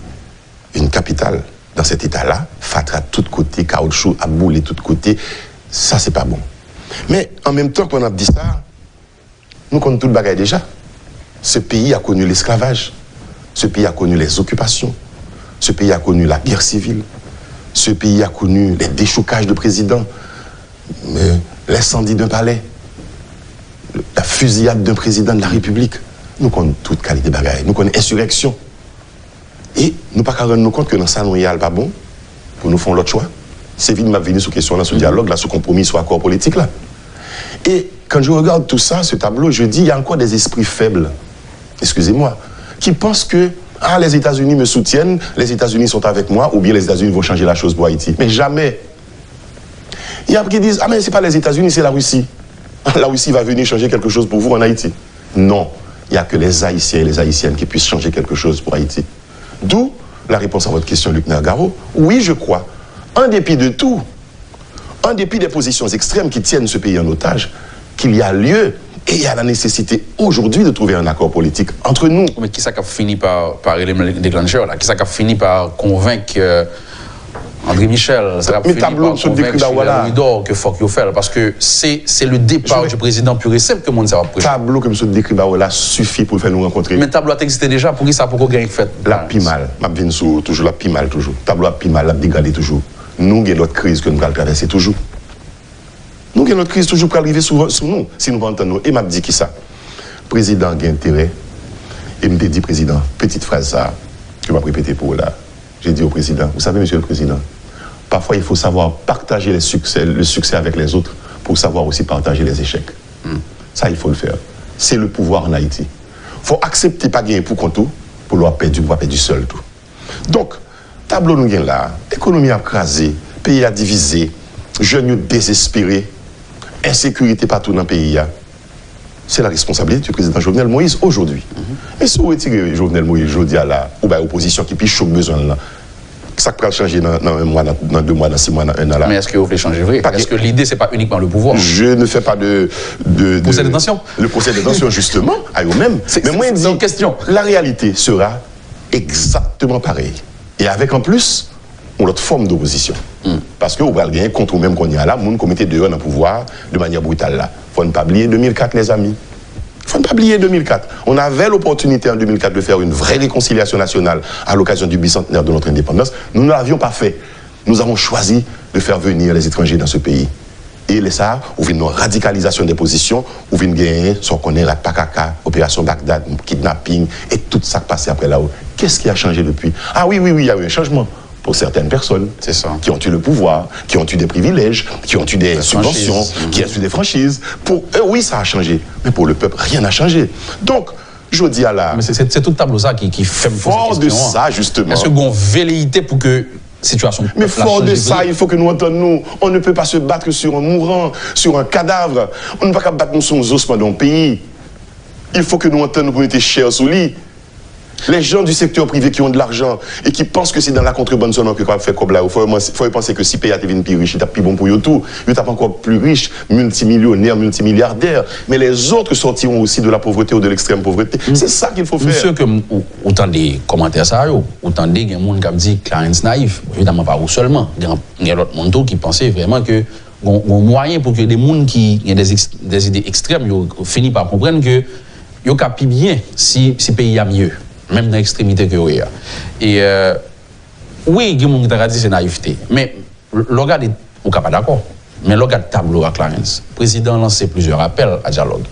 une capitale dans cet état-là, fatra de tous côtés, caoutchouc, à boule de tous côtés, ça c'est pas bon. Mais en même temps qu'on a dit ça, nous connaissons tout le bagage déjà. Ce pays a connu l'esclavage. Ce pays a connu les occupations. Ce pays a connu la guerre civile. Ce pays a connu les déchoucages de présidents, l'incendie d'un palais, la fusillade d'un président de la République. Nous connaissons toute qualité de bagaille. Nous connaissons l'insurrection. Et nous ne pouvons pas rendre compte que dans ça, nous n'y a pas bon pour nous faire l'autre choix. C'est vite m'a venu sur question, là, sur dialogue, là, sur compromis, sur accord politique. Là. Et quand je regarde tout ça, ce tableau, je dis, il y a encore des esprits faibles, excusez-moi, qui pensent que les États-Unis me soutiennent, les États-Unis sont avec moi, ou bien les États-Unis vont changer la chose pour Haïti. Mais jamais. Il y a qui disent, mais ce n'est pas les États-Unis, c'est la Russie. La Russie va venir changer quelque chose pour vous en Haïti. Non, il n'y a que les Haïtiens et les Haïtiennes qui puissent changer quelque chose pour Haïti. D'où la réponse à votre question, Luc Nergaro. Oui, je crois. En dépit de tout, en dépit des positions extrêmes qui tiennent ce pays en otage, qu'il y a lieu et il y a la nécessité aujourd'hui de trouver un accord politique entre nous. Mais qui ça qui a fini par éliminer le déclencheur là? Qui ça qui a fini par convaincre André Michel, ça a Mais tableau sur décrit là que faut qu'il fasse parce que c'est le départ du président pur et simple que monde ça va prêcher. Tableau que monsieur décrit là suffit pour faire nous rencontrer. Mais tableau a existé déjà pour qui ça pour gagner fait. La pimal, m'a vinn sur toujours la pimal toujours. Tableau a pimal, la dégradé toujours. Nous avons l'autre crise que nous allons traverser toujours. Nous avons notre crise toujours pour arriver sur nous si nous pas entendre. Et m'a dit qui ça? Président a intérêt. Et me dit président, petite phrase ça que je vais répéter pour là. J'ai dit au président, vous savez monsieur le président, parfois il faut savoir partager le succès avec les autres pour savoir aussi partager les échecs. Ça il faut le faire. C'est le pouvoir en Haïti. Il faut accepter pas gagner pour compte pour leur perdre du seul tout. Donc tableau nous gagne là, économie a crasé, pays a divisé, jeunes désespérés, insécurité partout dans le pays. C'est la responsabilité du président Jovenel Moïse aujourd'hui. Et si vous retirez Jovenel Moïse aujourd'hui à la opposition qui piche besoin là, ça peut changer dans un mois, dans 2 mois, dans 6 mois, dans 1 an là. Mais est-ce que vous voulez changer vrai? Est-ce que l'idée c'est pas uniquement le pouvoir? Je ne fais pas de procès de détention. Le procès de détention justement à eux-mêmes. Mais moi je dis question. La réalité sera exactement pareille. Et avec en plus une autre forme d'opposition. Parce que vous allez gagner contre vous-même qu'on y a là, vous commettez dehors dans le pouvoir de manière brutale là. Il ne faut pas oublier 2004 les amis. Il ne faut pas oublier 2004. On avait l'opportunité en 2004 de faire une vraie réconciliation nationale à l'occasion du bicentenaire de notre indépendance. Nous ne l'avions pas fait. Nous avons choisi de faire venir les étrangers dans ce pays. Et les ça, où vient une radicalisation des positions, où vient gagner, sans connaître la PACACA, opération Bagdad, kidnapping, et tout ça qui passé après là-haut. Qu'est-ce qui a changé depuis? Ah oui, il y a eu un changement. Pour certaines personnes qui ont eu le pouvoir, qui ont eu des privilèges, qui ont eu des subventions, qui ont eu des franchises. Pour eux, oui, ça a changé. Mais pour le peuple, rien n'a changé. Donc, je dis à la... Mais c'est tout le tableau ça qui fait me poser fort de ça, justement. Est-ce qu'on velléité pour que situation... Mais fort de ça, il faut que nous entendions. On ne peut pas se battre sur un mourant, sur un cadavre. On ne peut pas battre sur nos ossements dans le pays. Il faut que nous entendions pour être chers sous lui. Les gens du secteur privé qui ont de l'argent et qui pensent que c'est dans la contrebande seulement que qu'on fait comme là, il faut penser que si pays a été plus riche, il est plus bon pour eux tout, il est encore plus riche, multimillionnaire, multimilliardaire, mais les autres sortiront aussi de la pauvreté ou de l'extrême pauvreté. C'est ça qu'il faut faire. Monsieur, que autant des commentaires ça, autant des gens qui ont dit Clarence naïf, évidemment pas vous seulement, il y a d'autres monde qui pensaient vraiment que un moyen pour que des gens qui ont des idées extrêmes finissent par comprendre que ils capent bien si le pays a mieux. Même dans l'extrémité que vous avez. Et oui, il y a des gens qui c'est naïveté. Mais le regard est pas d'accord. Mais le regard tableau à Clarence. Le président a lancé plusieurs appels à dialogue.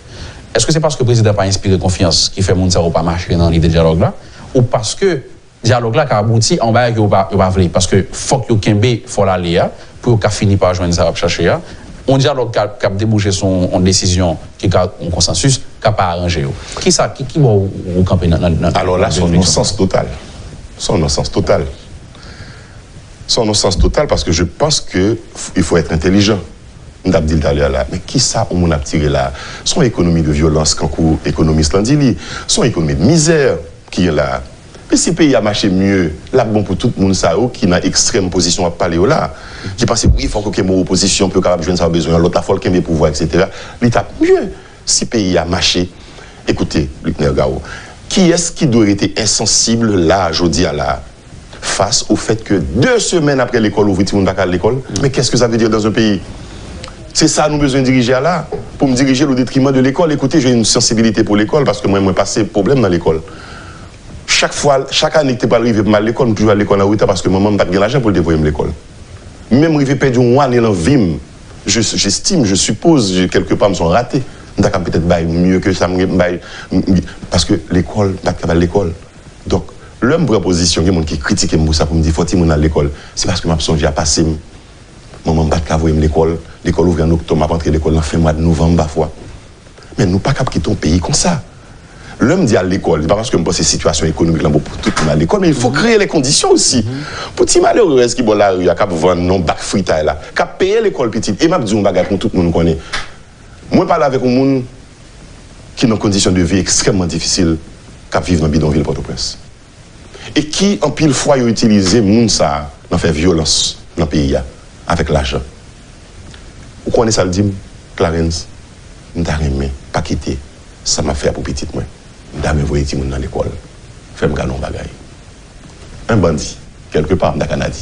Est-ce que c'est parce que le président n'a pas inspiré confiance qui fait que ça ne pas marcher dans l'idée de dialogue là? Ou parce que le dialogue là a abouti en bas que vous pas voulu? Parce que faut que Kembe faut l'aller pour qu'il finisse par joindre ça à chercher. On dialogue qui a débouché son décision, qui a un consensus, qui n'a pas arrangé. Qui va vous camper dans alors là, son non-sens total. Son non-sens total. Son non-sens total parce que je pense qu'il faut être intelligent. On a dit tout à l'heure là, mais qui ça on a tiré là? Son économie de violence, quand économiste l'a dit, son économie de misère qui est là. Mais si le pays a marché mieux, là, bon pour tout le monde, ça, qui n'a extrême position à parler là, qui pense, oui, il faut qu'il y ait une opposition, pour capable de jouer ça besoin, l'autre, la folle qui a des pouvoirs, etc. L'État mieux. Si le pays a marché, écoutez, Luc Nergao, qui est-ce qui doit être insensible là, aujourd'hui, à la face au fait que 2 semaines après l'école, ouvre tout le monde à l'école? Mais qu'est-ce que ça veut dire dans un pays? C'est ça nous besoin de diriger à là, pour me diriger au détriment de l'école. Écoutez, j'ai une sensibilité pour l'école parce que moi, j'ai passé problème dans l'école. Chaque année que tu pas arrivé mal à l'école, je toujours à l'école en retard parce que maman n'a pas de l'argent pour dévoyer l'école. Même arrivé perdre un année dans vie, j'estime, je suppose, quelque part, me sont ratés. Je vais peut-être mieux que ça, parce que l'école, pas de l'école. Donc, l'homme prend position, il y a des gens qui critiquent ça pour me dire, faut-il aller à l'école? C'est parce que je songe à passer. Maman n'a pas de l'école. L'école ouvre en octobre, je rentre à l'école en fin mois de novembre, parfois. Mais nous ne pouvons pas quitter un pays comme ça. L'homme dit à l'école, pas parce que je pense que c'est une situation économique pour tout le monde à l'école, mais il faut créer les conditions aussi. Pour les malheureux qui sont là, il y a qu'à vendre non bac frita là, qu'à payer l'école petite. Et m'a dit un bagage pour tout le monde connaît. Moi, je parle avec un monde qui est dans une condition de vie extrêmement difficile, qui vit dans le bidonville Port-au-Prince. Et qui, en pile fois, a utilisé monde ça, dans faire violence dans le pays, avec l'argent. Vous connaissez ça, le dit, Clarence, je n'ai pas quitté. Ça m'a fait pour petite moi. Dame voyé ti moun dans l'école. Fait me ganon bagay. Un bandit quelque part dans Canada.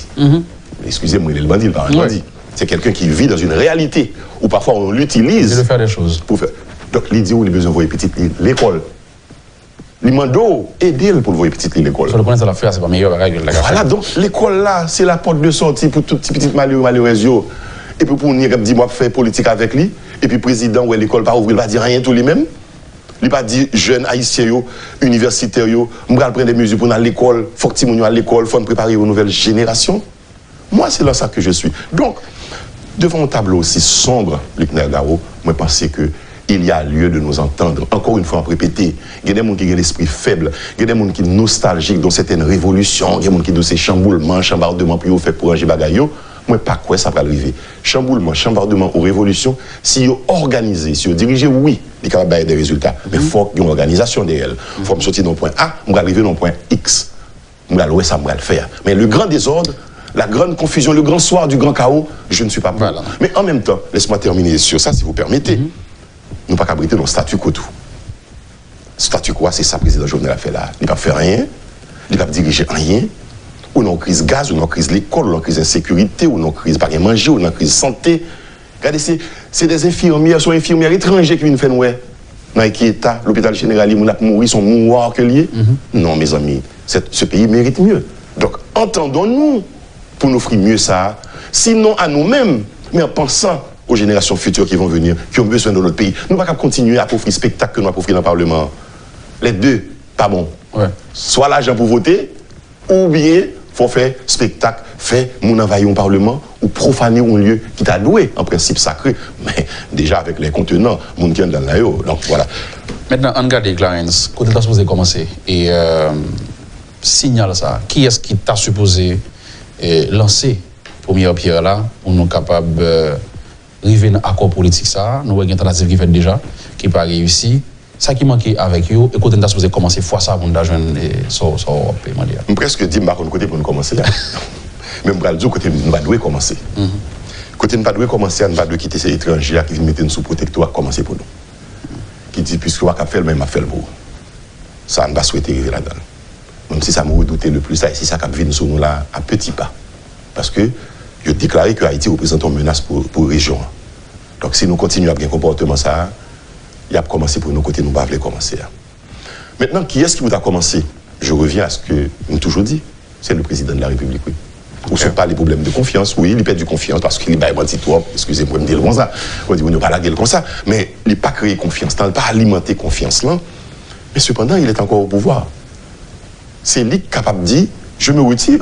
excusez-moi, il est le bandit, pas un bandit. C'est quelqu'un qui vit dans une réalité où parfois on l'utilise. Il veut faire des choses. Pour faire. Donc, il dit où il a besoin de voir petite l'école. Il m'a aider pour voir petite l'école. Sur le point de l'affaire, c'est pas meilleur règle. Voilà, donc l'école là, c'est la porte de sortie pour tout petit malheureux. Et puis pour nous, dit moi faire politique avec lui. Et puis président, ouais, l'école pas ouvrir, il va dire rien tout lui-même. Il va dire jeunes haïtiens, universitaires, on va prendre des mesures pour aller à l'école, faut que tu à l'école, faut préparer aux nouvelles générations. Moi, c'est là ça que je suis. Donc, devant un tableau aussi sombre, Luc Nergaro, moi, je pense qu'il y a lieu de nous entendre. Encore une fois, à répéter, il y a des gens qui ont l'esprit faible, il y a des gens qui sont nostalgiques dans certaines révolutions, il y a des gens qui ont ces chamboulements, chambardements, puis ils fait pour ranger bagaille. Moi, pas quoi ça va arriver. Chamboulement, chambardement ou révolution, si vous organisez, si vous dirigez, oui, il y a des résultats. Mais il faut qu'il y ait une organisation derrière. Il faut me sortir d'un point A, on va arriver dans un point X. On va le ça, on va le faire. Mais le grand désordre, la grande confusion, le grand soir du grand chaos, je ne suis pas pour. Voilà. Mais en même temps, laisse-moi terminer sur ça, si vous permettez. Nous ne pas qu'abriter dans le statu quo tout. Statu quo, c'est ça, le président Jovenel a fait là. Il n'a pas fait rien, il n'a pas dirigé rien. Ou non crise gaz, ou non crise l'école, ou non crise insécurité, ou non crise pas manger, ou non crise santé. Regardez, c'est des infirmières, sont infirmières étrangères qui viennent faire nous. Dans quel état, l'hôpital général, ils ont mouru, ils sont morts que liés. Non, mes amis, ce pays mérite mieux. Donc, entendons-nous pour nous offrir mieux ça. Sinon, à nous-mêmes, mais en pensant aux générations futures qui vont venir, qui ont besoin de notre pays. Nous ne pouvons pas continuer à offrir spectacle que nous avons offert dans le Parlement. Les deux, pas bon. Ouais. Soit l'argent pour voter, ou bien faut faire spectacle, faire mon envahir au Parlement ou profaner un lieu qui t'a loué en principe sacré. Mais déjà avec les contenants, mon qui est dans la haut. Donc voilà. Maintenant, on regarde Clarence, quand tu as supposé commencer et signale ça, qui est-ce qui t'a supposé lancer première pierre là pour nous capables d'arriver à un accord politique ça, nous avons une tentative qui fait déjà, qui n'a pas réussi. Ça qui manque avec eux, et quand on a supposé commencer fois ça pour nous joindre sur paiement. Je presque dit que côté pour nous commencer. Mais je vais dire que nous ne devons commencer. Côté nous ne devons commencer, nous ne devons quitter ces étrangers qui viennent mettre nous sous protectoire, commencer pour nous. Qui dit, puisque on a fait le même, a fait le beau. Ça, on va souhaiter arriver là-dedans. Même si ça me redoutait le plus, ça, c'est ça qui vient sur nous là à petits pas. Parce que je déclaré que Haïti représente une menace pour la région. Donc si nous continuons à avoir un comportement ça, il a commencé pour nous côté, nous ne pouvons pas commencer. Maintenant, qui est-ce qui vous a commencé? Je reviens à ce que nous toujours dit. C'est le président de la République, oui. Ou ce ne sont pas les problèmes de confiance. Oui, il perd du confiance parce qu'il est menti trop. Excusez-moi de me dire comme ça. On dit, on ne pas la gueule comme ça. Mais il n'a pas créé confiance, il n'a pas alimenté confiance là. Mais cependant, il est encore au pouvoir. C'est lui qui est capable de dire, je me retire.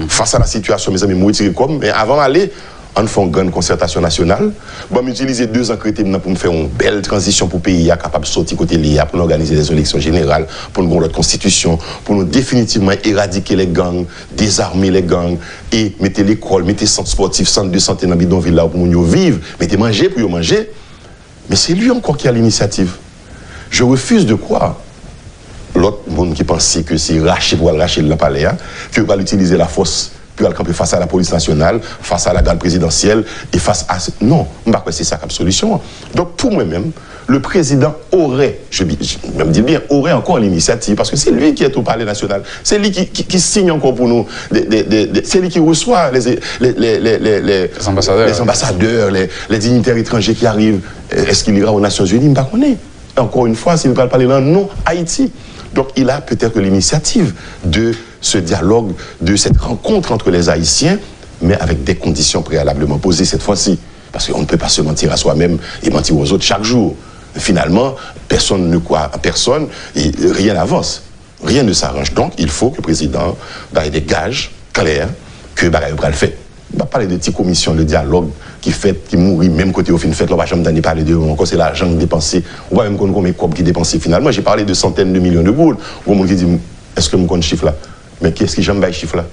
Face à la situation, mes amis, je me retire comme. Mais avant d'aller, on fait une grande concertation nationale. Bon, m'utiliser 2 ans pour me faire une belle transition pour le pays, capable de sortir côté l'IA, pour nous organiser des élections générales, pour nous avoir notre constitution, pour nous définitivement éradiquer les gangs, désarmer les gangs, et mettre l'école, mettre centre sportif, centre de santé dans le bidonville là pour nous vivre, mettre manger pour nous manger. Mais c'est lui encore qui a l'initiative. Je refuse de croire. L'autre monde qui pense que c'est racher pour racher le palais, que va utiliser la force pour camper face à la police nationale, face à la garde présidentielle et face à... Non, je ne sais pas c'est ça comme solution. Donc pour moi-même, le président aurait, je me dis bien, aurait encore l'initiative, parce que c'est lui qui est au palais national, c'est lui qui signe encore pour nous, c'est lui qui reçoit les ambassadeurs, les dignitaires étrangers qui arrivent. Est-ce qu'il ira aux Nations Unies? Je ne sais pas. Encore une fois, s'il ne peut pas parler là, non, Haïti. Donc il a peut-être l'initiative de ce dialogue, de cette rencontre entre les Haïtiens, mais avec des conditions préalablement posées cette fois-ci. Parce qu'on ne peut pas se mentir à soi-même et mentir aux autres chaque jour. Finalement, personne ne croit à personne et rien n'avance. Rien ne s'arrange. Donc il faut que le président ait des gages clairs que Baraye va le faire. On va parler de petites commissions, le dialogue qui mourit, même côté au fin de fête, on va jamais parler de encore c'est l'argent dépensé. On va même connaître combien de qui dépensé finalement. J'ai parlé de centaines de millions de boules. Ou on qui dit, est-ce que je connais ce chiffre là? Mais qui est-ce qui j'aime ce chiffre là?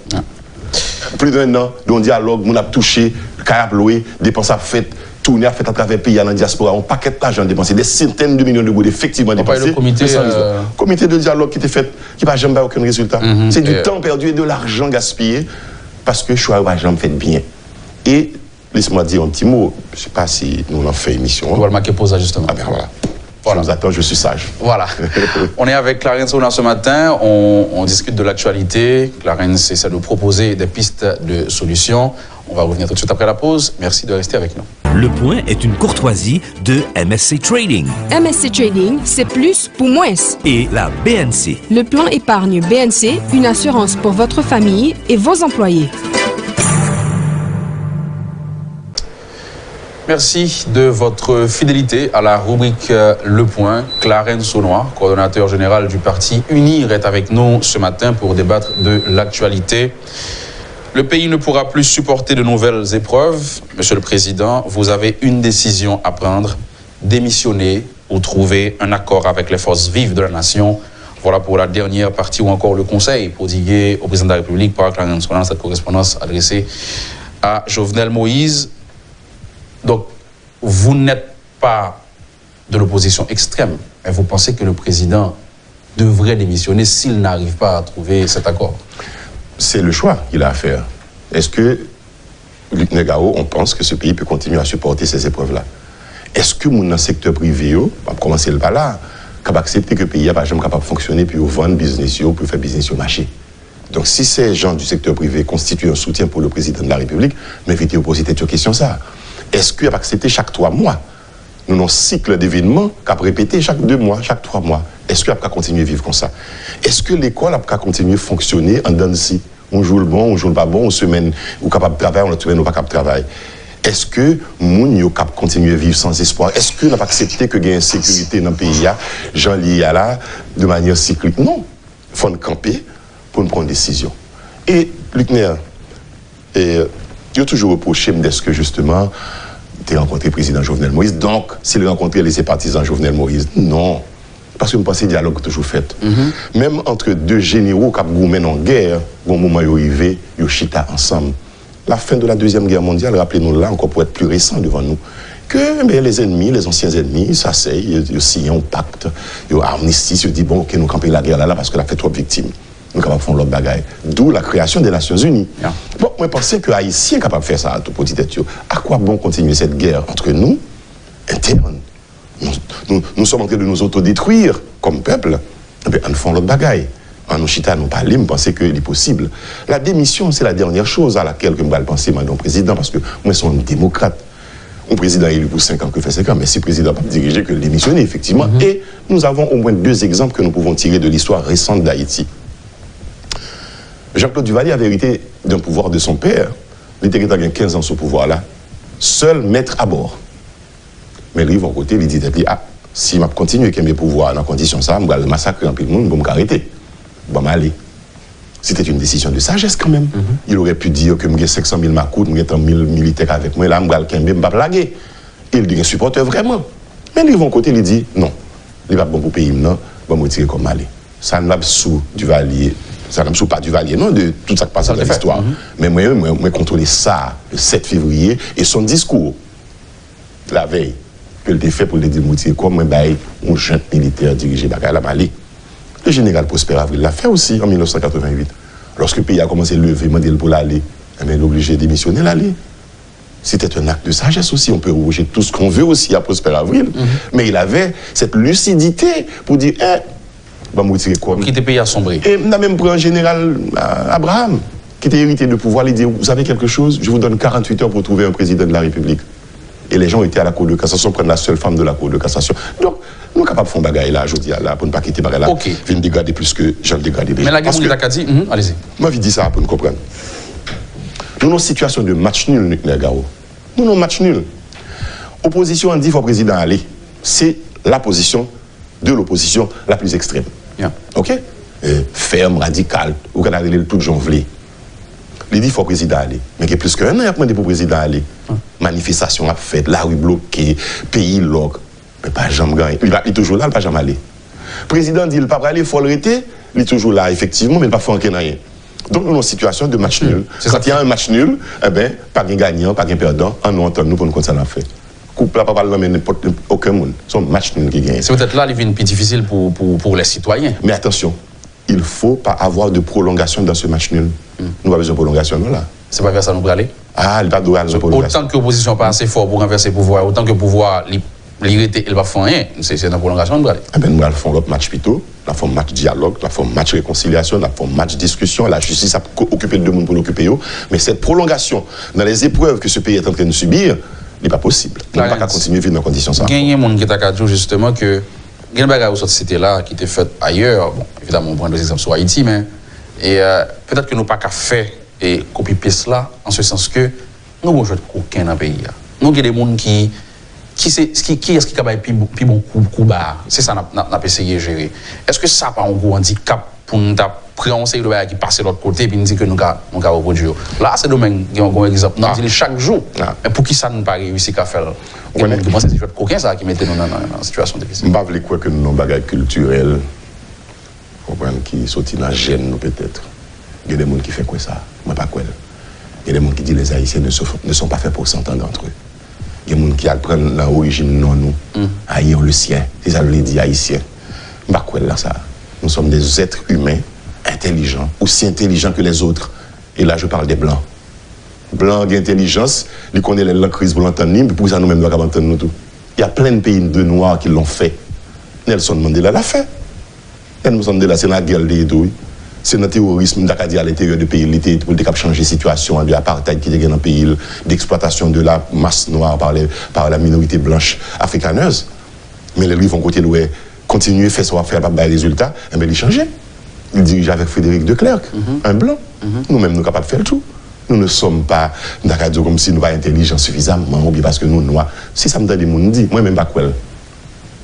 Plus d'un an, dans le dialogue, on a touché, carap loué, dépenses à fait, tourner à fait à travers le pays, à la diaspora, un paquet d'argent dépensé, des centaines de millions de boules effectivement dépensés. Le comité de dialogue qui était fait, qui n'a jamais aucun résultat. C'est du temps perdu et de l'argent gaspillé parce que le choix n'a jamais fait bien. Et laisse-moi dire un petit mot, je ne sais pas si nous en fait émission. On va le marquer pour ça justement. Ah ben voilà. Voilà. Je vous attends, je suis sage. Voilà. On est avec Clarence Sona ce matin. On discute de l'actualité. Clarence essaie de proposer des pistes de solutions. On va revenir tout de suite après la pause. Merci de rester avec nous. Le point est une courtoisie de MSC Trading MSC Trading, c'est plus pour moins. et la BNC. Le plan épargne BNC, une assurance pour votre famille et vos employés. Merci de votre fidélité à la rubrique Le Point. Clarence Sona, coordonnateur général du parti UNIR, est avec nous ce matin pour débattre de l'actualité. Le pays ne pourra plus supporter de nouvelles épreuves. Monsieur le Président, vous avez une décision à prendre. Démissionner ou trouver un accord avec les forces vives de la nation. Voilà pour la dernière partie ou encore le conseil prodigué au Président de la République par Clarence Sona, cette correspondance adressée à Jovenel Moïse. Donc, vous n'êtes pas de l'opposition extrême, mais vous pensez que le Président devrait démissionner s'il n'arrive pas à trouver cet accord? C'est le choix qu'il a à faire. Est-ce que, Luc Negao, on pense que ce pays peut continuer à supporter ces épreuves-là? Est-ce que mon secteur privé, on va commencer le pas là, capable d'accepter que le pays n'est pas jamais capable de fonctionner, puis vendre business, puis faire business au marché? Donc, si ces gens du secteur privé constituent un soutien pour le président de la République, m'invitez à poser cette question ça. Est-ce qu'il a accepté chaque 3 mois? Nous avons un cycle d'événements qu'a répété chaque 2 mois, chaque 3 mois. Est-ce qu'il a continuer à vivre comme ça? Est-ce que l'école a continuer à fonctionner en dents de scie? On joue le bon, on joue le pas bon, on semaine, ou capable de travailler, on a semaine, ou pas capable de travailler. Est-ce que moun yo cap continuer à vivre sans espoir? Est-ce que n'a pas accepté que il y a une sécurité dans le pays, Jean lié à là, de manière cyclique? Non. Il faut camper pour nous prendre une décision. Et Luc Ner, il a toujours reproché d'est-ce que justement, tu as rencontré le président Jovenel Moïse, donc s'il a rencontré les partisans Jovenel Moïse, non. Parce que je pense que le dialogue est toujours fait. Même entre deux généraux qui ont en guerre, au moment où ils arrivent, ils chita ensemble. La fin de la Deuxième Guerre mondiale, rappelez-nous là, encore pour être plus récent devant nous, que les ennemis, les anciens ennemis, ils s'asseyent, ils signent un pacte, ils amnistient, ils disent bon, ok, nous campons la guerre là parce qu'elle a fait trop de victimes. Nous sommes capables de faire l'autre bagaille. D'où la création des Nations Unies. Bon, moi, je pense que les Haïtiens sont capables de faire ça à tout petit tête. À quoi bon continuer cette guerre entre nous, interne? Nous sommes en train de nous autodétruire comme peuple. Eh bien, nous faisons l'autre bagaille. En nous chita, nous parlons, nous pensons qu'il est possible. La démission, c'est la dernière chose à laquelle je vais penser, madame président, parce que moi, je suis un démocrate. Un président élu pour 5 ans, que fait 5 ans, mais si le président n'a pas dirigé, que démissionner, effectivement. Et nous avons au moins 2 exemples que nous pouvons tirer de l'histoire récente d'Haïti. Jean-Claude Duvalier avait hérité d'un pouvoir de son père. Il était 15 ans sur pouvoir-là. Seul maître à bord. Mais lui, de côté, il dit, si je continue avec mes pouvoirs dans condition ça, je vais le massacrer un peu de monde, je vais m'arrêter. Je vais m'aller. C'était une décision de sagesse quand même. Il aurait pu dire que j'ai 500 000 macoutes, j'ai 100 000 militaires avec moi, là, je vais le me blaguer. Il dit, un supporter vraiment. Mais lui, de côté, il dit, non, il va bon pour le pays, non, je vais me retirer comme aller. Ça ne va pas sous Duvalier. Ça ne me sous pas Duvalier, non, de tout ça qui passe dans l'histoire. Mais moi, je contrôle ça le 7 février et son discours, la veille, que le fait pour le dire, comme un jeune militaire dirigé par la Mali. Le général Prosper Avril l'a fait aussi en 1988. Lorsque le pays a commencé à lever, pour l'aller, il est obligé de démissionner l'aller. C'était un acte de sagesse aussi. On peut rejeter tout ce qu'on veut aussi à Prosper Avril. Mais il avait cette lucidité pour dire, je vais me retirer quoi. Qui était payé à sombrer. Et on a même pris un général Abraham, qui était hérité de pouvoir, il dit, vous savez quelque chose, je vous donne 48 heures pour trouver un président de la République. Et les gens étaient à la Cour de cassation, prennent la seule femme de la Cour de cassation. Donc, nous sommes capables de faire un bagaille là, je dis là, pour ne pas quitter bagaille là. Ok. Viens dégrader plus que j'en dégradé déjà. Mais la guerre mondiale a dit, allez-y. Moi, je dis ça pour nous comprendre. Nous avons une situation de match nul, Luc Negao. Nous avons un match nul. Opposition en dit, il faut président aller. C'est la position de l'opposition la plus extrême. Yeah. OK? Ferme, radicale, ou qu'on a relé tout gens voulez. Il dit qu'il faut le président aller. Mais il y a plus qu'un an, il a demandé pour le président aller. Manifestation a fait, la rue bloquée, pays lock. Mais pas jamais gagné. Il est toujours là, il ne va pas jamais aller. Le président dit qu'il ne va pas aller, il faut l'arrêter. Il est toujours là, effectivement, mais il ne va pas faire rien. Donc, nous avons une situation de match nul. Quand il y a un match nul, eh bien, pas de gagnant, pas de perdant, on nous entend nous pour nous continuer à faire. Couple là, pas parler n'importe aucun monde. C'est un match nul qui gagne. C'est peut-être là qu'il devient plus difficile pour les citoyens. Mais attention, il ne faut pas avoir de prolongation dans ce match nul. Nous avons besoin de prolongation, non, là. C'est pas vers ça nous aller. Ah, il va devoir avoir de prolongation. Autant que l'opposition n'est pas assez fort pour renverser le pouvoir, autant que le pouvoir l'irrité, il va faire rien. C'est une prolongation de bras. Eh ben, nous allons faire l'autre match plutôt. La forme match dialogue, la forme match réconciliation, la forme match discussion. La justice a occupé le deux mondes pour l'occuper. Mais cette prolongation dans les épreuves que ce pays est en train de subir, n'est pas possible. On ne peut pas continuer à vivre dans des conditions ça. Il y a des gens qui t'a dit justement que il y a des bagages où c'était là qui étaient faits ailleurs. Bon, évidemment, on prend des exemples sur Haïti, mais peut-être que nous pas qu'à faire et copie paste là, en ce sens que nous avons joué de coquin dans le pays. Nous avons des gens qui est-ce qui a plus bon coup bas. C'est ça qu'on a essayé de gérer. Est-ce que ça n'a pas un gros handicap pour nous prendre un série de bagages qui passe de l'autre côté et nous dire que nous avons reproduit? Là, c'est le domaine qui est un exemple. Nous disons chaque jour. Mais pour qui ça ne pas réussi à faire? Il y a des gens qui pensent que c'est le coquin ça qui mettait nous dans une situation difficile. Je ne sais pas que nous avons des bagages culturels qui sont dans la gêne, nous peut-être. Il y a des gens qui font quoi ça? Je ne sais pas quoi. Il y a des gens qui disent que les Haïtiens ne sont pas faits pour s'entendre entre eux. Il y a des gens qui apprennent l'origine non nous, haïr le sien. C'est ça que je dis haïtien. Je ne sais pas quoi là ça. Nous sommes des êtres humains, intelligents, aussi intelligents que les autres. Et là, je parle des Blancs. Blancs d'intelligence, ils connaissent la crise pour l'entendre, puis pour ça, nous-mêmes, nous avons entendu nous tout. Il y a plein de pays de Noirs qui l'ont fait. Nelson Mandela l'a fait. Nelson Mandela, c'est la guerre des douilles. C'est notre terrorisme à l'intérieur du pays, pour changer la situation de l'apartheid qui est dans le pays, d'exploitation de la masse noire par la minorité blanche africaneuse. Mais les livres vont côté louer, continuer, faire ça, faire pas de résultats, et bien ils changeaient. Ils dirigeaient avec Frédéric de Klerk, un blanc. Nous-mêmes, nous sommes capables de faire le tout. Nous ne sommes pas comme si nous pas intelligents suffisamment, ou bien parce que nous noirs. Si ça me donne des gens dit, moi-même pas quoi.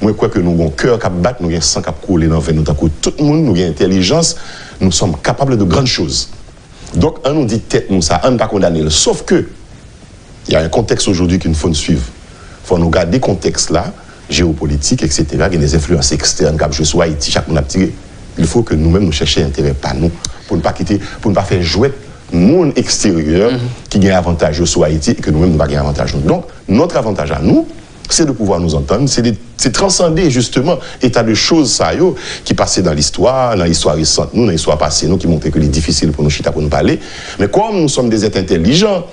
Moi, quoi que nous avons cœur qui bat, nous avons un sang qui coule dans nous, tout le monde, nous avons intelligence, nous sommes capables de grandes choses. Donc, on nous dit tête, nous, ça, on ne pas condamner. Sauf que, il y a un contexte aujourd'hui qu'il faut nous suivre. Il faut nous garder le contexte là, géopolitique, etc. Il y a des influences externes, comme je suis Haïti, chaque monde a tiré. Il faut que nous-mêmes nous cherchions intérêt par nous, pour ne pas quitter, pour ne pas faire jouer le monde extérieur qui gagne avantage sur Haïti et que nous-mêmes nous pas gagner avantage. Donc, notre avantage à nous, c'est de pouvoir nous entendre, c'est transcender justement état de choses ça qui passaient dans l'histoire récente, nous dans l'histoire passée, nous qui montraient que c'est difficile pour nous chita pour nous parler, mais comme nous sommes des êtres intelligents,